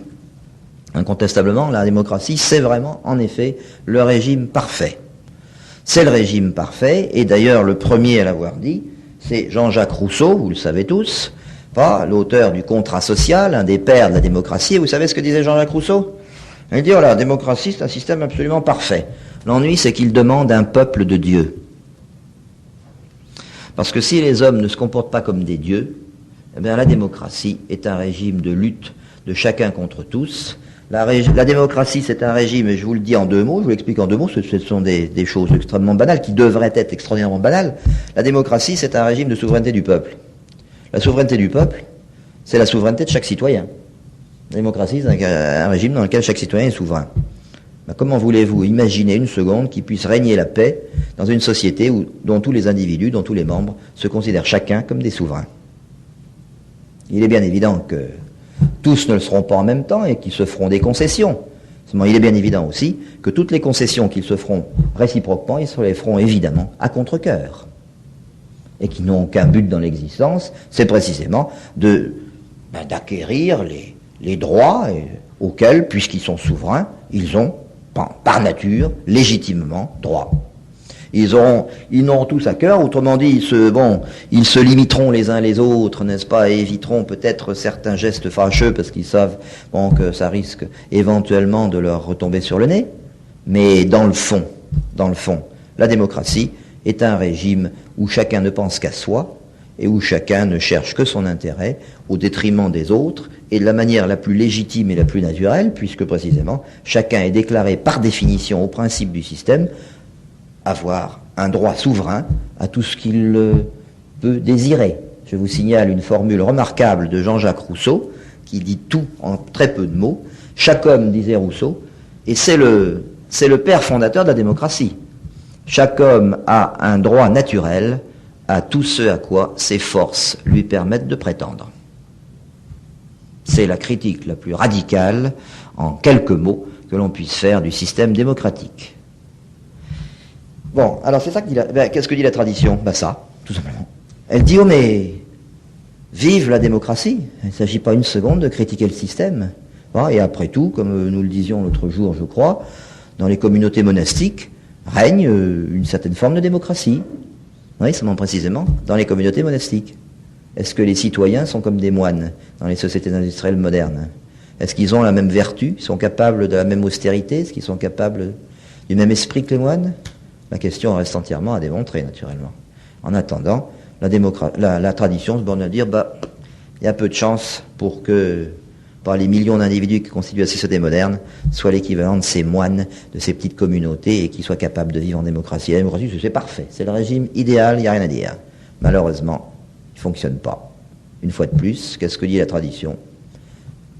Incontestablement, la démocratie, c'est vraiment, en effet, le régime parfait. C'est le régime parfait, et d'ailleurs, le premier à l'avoir dit, c'est Jean-Jacques Rousseau, vous le savez tous, l'auteur du Contrat social, un des pères de la démocratie. Et vous savez ce que disait Jean-Jacques Rousseau? Il dit, la démocratie, c'est un système absolument parfait. L'ennui, c'est qu'il demande un peuple de Dieu. Parce que si les hommes ne se comportent pas comme des dieux, eh bien la démocratie est un régime de lutte de chacun contre tous. La démocratie, c'est un régime, et je vous le dis en deux mots, je vous l'explique en deux mots, ce sont des choses extrêmement banales, qui devraient être extraordinairement banales. La démocratie, c'est un régime de souveraineté du peuple. La souveraineté du peuple, c'est la souveraineté de chaque citoyen. La démocratie, c'est un régime dans lequel chaque citoyen est souverain. Comment voulez-vous imaginer une seconde qu'il puisse régner la paix dans une société dont tous les individus, dont tous les membres se considèrent chacun comme des souverains? Il est bien évident que tous ne le seront pas en même temps et qu'ils se feront des concessions. Seulement, il est bien évident aussi que toutes les concessions qu'ils se feront réciproquement, ils se les feront évidemment à contre-cœur. Et qui n'ont qu'un but dans l'existence, c'est précisément d'acquérir les droits auxquels, puisqu'ils sont souverains, ils ont par nature, légitimement, droit. Ils n'auront tous à cœur, autrement dit, ils se limiteront les uns les autres, n'est-ce pas, et éviteront peut-être certains gestes fâcheux parce qu'ils savent que ça risque éventuellement de leur retomber sur le nez. Mais dans le fond, la démocratie est un régime où chacun ne pense qu'à soi et où chacun ne cherche que son intérêt au détriment des autres, et de la manière la plus légitime et la plus naturelle, puisque précisément chacun est déclaré par définition au principe du système avoir un droit souverain à tout ce qu'il peut désirer. Je vous signale une formule remarquable de Jean-Jacques Rousseau qui dit tout en très peu de mots. Chaque homme, disait Rousseau, et c'est le père fondateur de la démocratie. Chaque homme a un droit naturel à tout ce à quoi ses forces lui permettent de prétendre. C'est la critique la plus radicale, en quelques mots, que l'on puisse faire du système démocratique. Bon, alors c'est ça que dit qu'est-ce que dit la tradition? Ça, tout simplement. Elle dit, mais vive la démocratie. Il ne s'agit pas une seconde de critiquer le système. Et après tout, comme nous le disions l'autre jour, je crois, dans les communautés monastiques, règne une certaine forme de démocratie. Oui, seulement précisément, dans les communautés monastiques. Est-ce que les citoyens sont comme des moines dans les sociétés industrielles modernes? Est-ce qu'ils ont la même vertu? Ils sont capables de la même austérité? Est-ce qu'ils sont capables du même esprit que les moines? La question reste entièrement à démontrer, naturellement. En attendant, la tradition se borne à dire, il y a peu de chance pour que, par les millions d'individus qui constituent la société moderne, soient l'équivalent de ces moines, de ces petites communautés, et qui soient capables de vivre en démocratie. La démocratie, c'est parfait. C'est le régime idéal, il n'y a rien à dire. Malheureusement, il ne fonctionne pas. Une fois de plus, qu'est-ce que dit la tradition?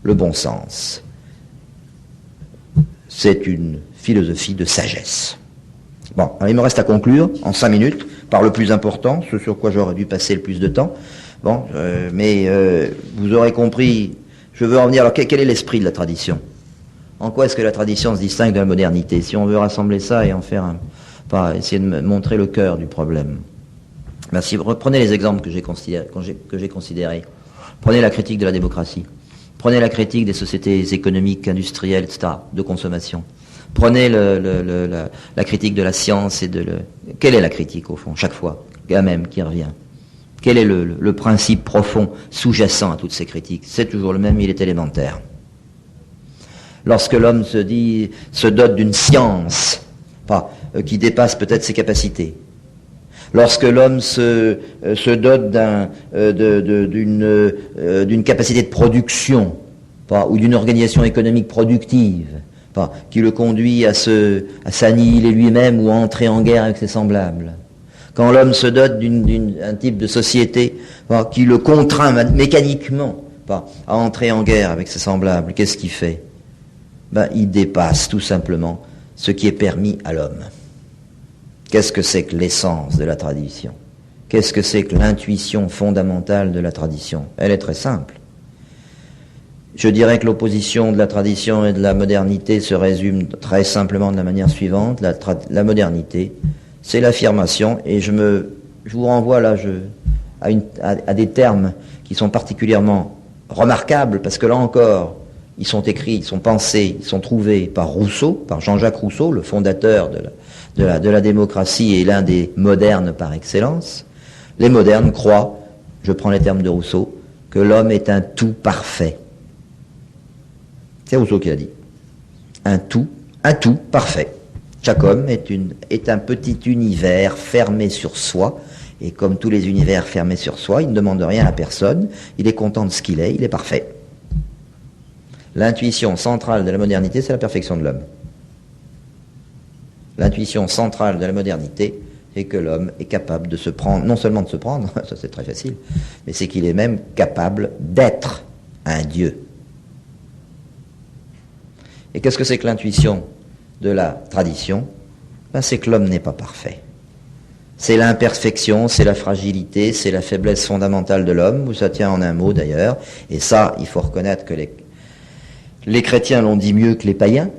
Le bon sens. C'est une philosophie de sagesse. Bon, alors il me reste à conclure en 5 minutes par le plus important, ce sur quoi j'aurais dû passer le plus de temps. Bon, mais vous aurez compris, je veux en venir. Alors quel est l'esprit de la tradition? En quoi est-ce que la tradition se distingue de la modernité? Si on veut rassembler ça et en faire essayer de montrer le cœur du problème. Si vous reprenez les exemples que j'ai considérés, prenez la critique de la démocratie, prenez la critique des sociétés économiques, industrielles, etc., de consommation, prenez la critique de la science Quelle est la critique, au fond, chaque fois, la même qui revient? Quel est le principe profond, sous-jacent à toutes ces critiques? C'est toujours le même, il est élémentaire. lorsque l'homme se dote d'une science qui dépasse peut-être ses capacités, lorsque l'homme se dote d'une capacité de production ou d'une organisation économique productive qui le conduit à s'annihiler lui-même ou à entrer en guerre avec ses semblables, quand l'homme se dote d'un type de société qui le contraint mécaniquement à entrer en guerre avec ses semblables, qu'est-ce qu'il fait? Il dépasse tout simplement ce qui est permis à l'homme. Qu'est-ce que c'est que l'essence de la tradition? Qu'est-ce que c'est que l'intuition fondamentale de la tradition? Elle est très simple. Je dirais que l'opposition de la tradition et de la modernité se résume très simplement de la manière suivante. La modernité, c'est l'affirmation, et je vous renvoie là à des termes qui sont particulièrement remarquables, parce que là encore, ils sont écrits, ils sont pensés, ils sont trouvés par Rousseau, par Jean-Jacques Rousseau, le fondateur de la démocratie et l'un des modernes par excellence. Les modernes croient, je prends les termes de Rousseau, que l'homme est un tout parfait. C'est Rousseau qui l'a dit. Un tout parfait. Chaque homme est un petit univers fermé sur soi, et comme tous les univers fermés sur soi, il ne demande rien à personne, il est content de ce qu'il est, il est parfait. L'intuition centrale de la modernité, c'est la perfection de l'homme. L'intuition centrale de la modernité, c'est que l'homme est capable de se prendre, non seulement de se prendre, ça c'est très facile, mais c'est qu'il est même capable d'être un Dieu. Et qu'est-ce que c'est que l'intuition de la tradition? C'est que l'homme n'est pas parfait. C'est l'imperfection, c'est la fragilité, c'est la faiblesse fondamentale de l'homme, ou ça tient en un mot d'ailleurs, et ça, il faut reconnaître que les chrétiens l'ont dit mieux que les païens.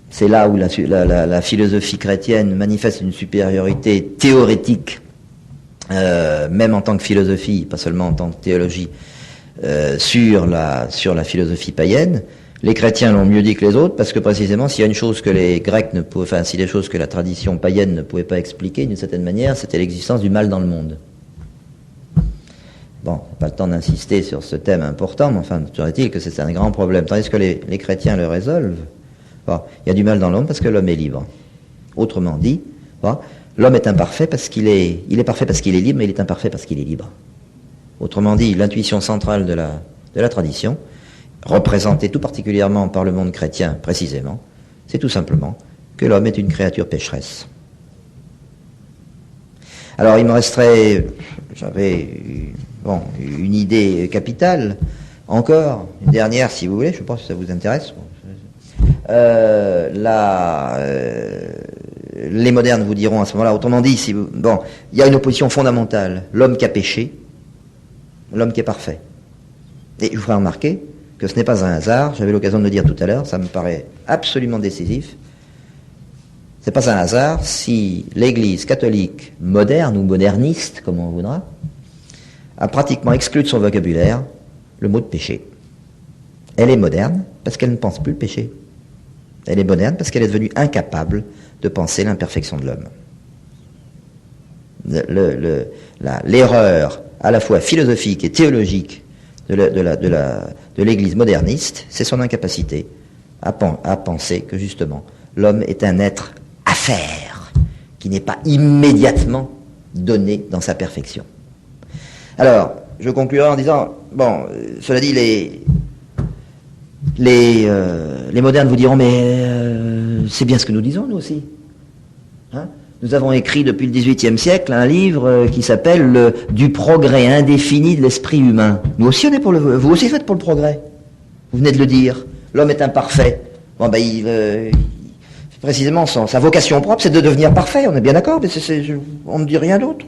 C'est là où la philosophie chrétienne manifeste une supériorité théorétique, même en tant que philosophie, pas seulement en tant que théologie, sur la philosophie païenne. Les chrétiens l'ont mieux dit que les autres, parce que précisément, s'il y a une chose que les Grecs ne pouvaient, si des choses que la tradition païenne ne pouvait pas expliquer d'une certaine manière, c'était l'existence du mal dans le monde. Bon, pas le temps d'insister sur ce thème important, mais enfin, toujours est-il que c'est un grand problème. Tandis que les chrétiens le résolvent. Bon, il y a du mal dans l'homme parce que l'homme est libre. Autrement dit, bon, l'homme est imparfait parce qu'il est parfait parce qu'il est libre, mais il est imparfait parce qu'il est libre. Autrement dit, l'intuition centrale de la tradition, représentée tout particulièrement par le monde chrétien précisément, c'est tout simplement que l'homme est une créature pécheresse. Alors il me resterait, j'avais une idée capitale, encore, une dernière si vous voulez, je pense que ça vous intéresse. Les modernes vous diront à ce moment-là, autrement dit, il y a une opposition fondamentale, l'homme qui a péché, l'homme qui est parfait. Et je vous ferai remarquer que ce n'est pas un hasard, j'avais l'occasion de le dire tout à l'heure, ça me paraît absolument décisif. Ce n'est pas un hasard si l'Église catholique moderne ou moderniste, comme on voudra, a pratiquement exclu de son vocabulaire le mot de péché. Elle est moderne parce qu'elle ne pense plus le péché. Elle est moderne parce qu'elle est devenue incapable de penser l'imperfection de l'homme. L'erreur à la fois philosophique et théologique de l'Église moderniste, c'est son incapacité à penser que justement l'homme est un être à faire, qui n'est pas immédiatement donné dans sa perfection. Alors, je conclurai en disant, cela dit, les modernes vous diront, mais c'est bien ce que nous disons, nous aussi. Hein? Nous avons écrit depuis le XVIIIe siècle un livre qui s'appelle « Du progrès indéfini de l'esprit humain ». Nous aussi, vous aussi faites pour le progrès. Vous venez de le dire. L'homme est imparfait. Précisément, sa vocation propre, c'est de devenir parfait. On est bien d'accord, mais on ne dit rien d'autre.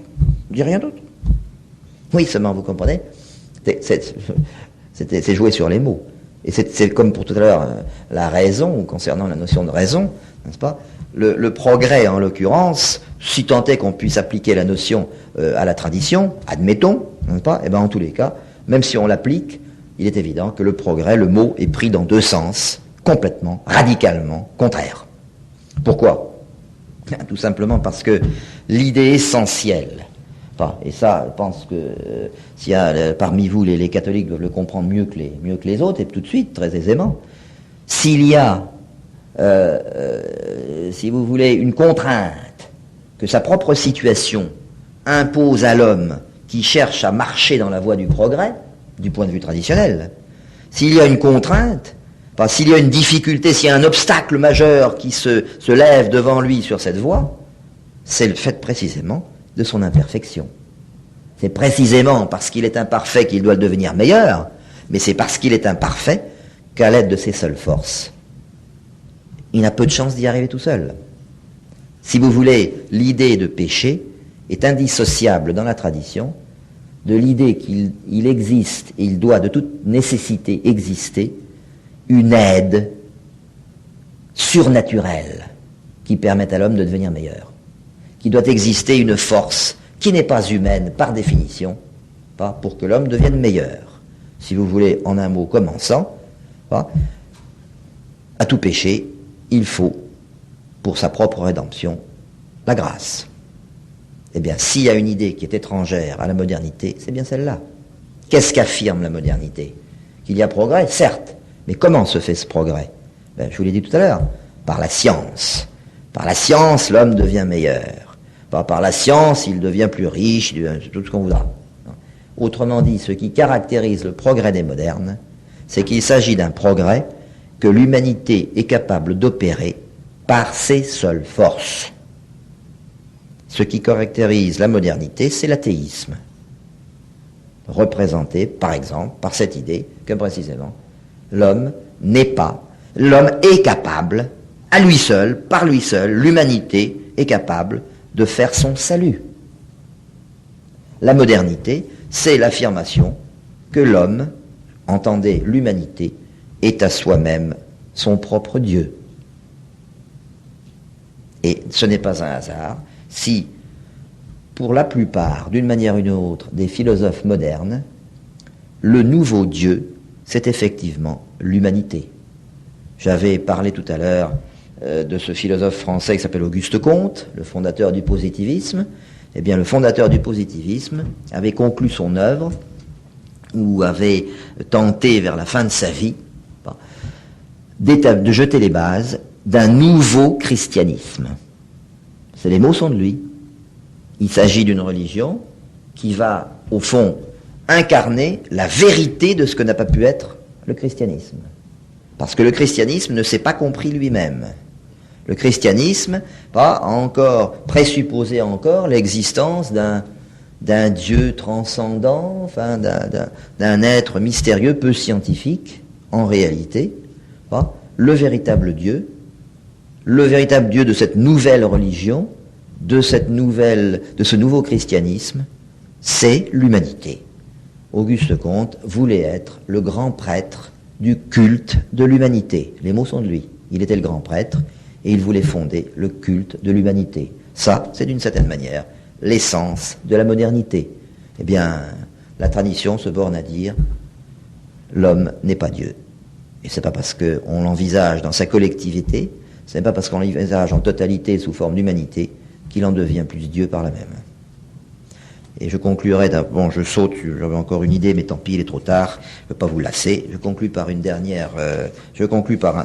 On ne dit rien d'autre. Oui, seulement, vous comprenez, c'est jouer sur les mots. Et c'est comme pour tout à l'heure, la raison, concernant la notion de raison, n'est-ce pas? Le progrès, en l'occurrence, si tant est qu'on puisse appliquer la notion à la tradition, admettons, n'est-ce pas? Eh bien, en tous les cas, même si on l'applique, il est évident que le progrès, le mot, est pris dans deux sens, complètement, radicalement contraires. Pourquoi? Tout simplement parce que l'idée essentielle, et ça, je pense que parmi vous, les catholiques doivent le comprendre mieux que les autres, et tout de suite, très aisément, S'il y a, si vous voulez, une contrainte que sa propre situation impose à l'homme qui cherche à marcher dans la voie du progrès, du point de vue traditionnel, s'il y a une contrainte, enfin, s'il y a une difficulté, s'il y a un obstacle majeur qui se lève devant lui sur cette voie, c'est le fait précisément de son imperfection. C'est précisément parce qu'il est imparfait qu'il doit le devenir meilleur, mais c'est parce qu'il est imparfait qu'à l'aide de ses seules forces, il n'a peu de chance d'y arriver tout seul. Si vous voulez, l'idée de péché est indissociable dans la tradition de l'idée qu'il existe, et il doit de toute nécessité exister, une aide surnaturelle qui permette à l'homme de devenir meilleur. Qu'il doit exister une force qui n'est pas humaine par définition, pas pour que l'homme devienne meilleur. Si vous voulez, en un mot commençant, pas, à tout péché, il faut, pour sa propre rédemption, la grâce. Eh bien, s'il y a une idée qui est étrangère à la modernité, c'est bien celle-là. Qu'est-ce qu'affirme la modernité? Qu'il y a progrès, certes, mais comment se fait ce progrès? Ben, je vous l'ai dit tout à l'heure, par la science. Par la science, l'homme devient meilleur. Par la science, il devient plus riche, il devient tout ce qu'on voudra. Autrement dit, ce qui caractérise le progrès des modernes, c'est qu'il s'agit d'un progrès que l'humanité est capable d'opérer par ses seules forces. Ce qui caractérise la modernité, c'est l'athéisme, représenté, par exemple, par cette idée que précisément, l'homme est capable, à lui seul, par lui seul, l'humanité est capable de faire son salut. La modernité, c'est l'affirmation que l'homme, entendez l'humanité, est à soi-même son propre Dieu. Et ce n'est pas un hasard si, pour la plupart, d'une manière ou d'une autre, des philosophes modernes, le nouveau Dieu, c'est effectivement l'humanité. J'avais parlé tout à l'heure de ce philosophe français qui s'appelle Auguste Comte, le fondateur du positivisme. Eh bien, le fondateur du positivisme avait conclu son œuvre, ou avait tenté vers la fin de sa vie, de jeter les bases d'un nouveau christianisme. Les mots sont de lui. Il s'agit d'une religion qui va, au fond, incarner la vérité de ce que n'a pas pu être le christianisme. Parce que le christianisme ne s'est pas compris lui-même. Le christianisme a encore présupposé encore l'existence d'un Dieu transcendant, enfin d'un être mystérieux, peu scientifique, en réalité. Le véritable Dieu de cette nouvelle religion, de ce nouveau christianisme, c'est l'humanité. Auguste Comte voulait être le grand prêtre du culte de l'humanité. Les mots sont de lui. Il était le grand prêtre et il voulait fonder le culte de l'humanité. Ça, c'est d'une certaine manière l'essence de la modernité. Eh bien, la tradition se borne à dire l'homme n'est pas Dieu. Et c'est pas parce qu'on l'envisage dans sa collectivité, ce n'est pas parce qu'on l'envisage en totalité sous forme d'humanité qu'il en devient plus Dieu par la même. Et je conclurai je saute, j'avais encore une idée, mais tant pis, il est trop tard, je ne veux pas vous lasser. Je conclus par une dernière,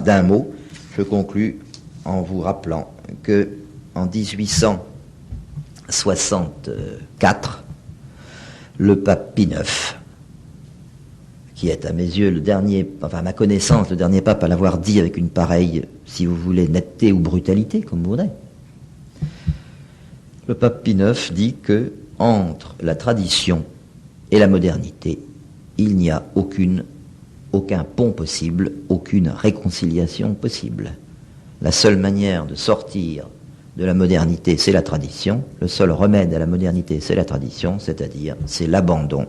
d'un mot, je conclus en vous rappelant que en 1864, le pape Pie IX, qui est à mes yeux le dernier, enfin à ma connaissance, le dernier pape à l'avoir dit avec une pareille, si vous voulez, netteté ou brutalité, comme vous voudrez. Le pape Pie IX dit que entre la tradition et la modernité, il n'y a aucun pont possible, aucune réconciliation possible. La seule manière de sortir de la modernité, c'est la tradition. Le seul remède à la modernité, c'est la tradition, c'est-à-dire c'est l'abandon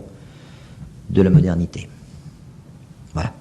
de la modernité. Voilà.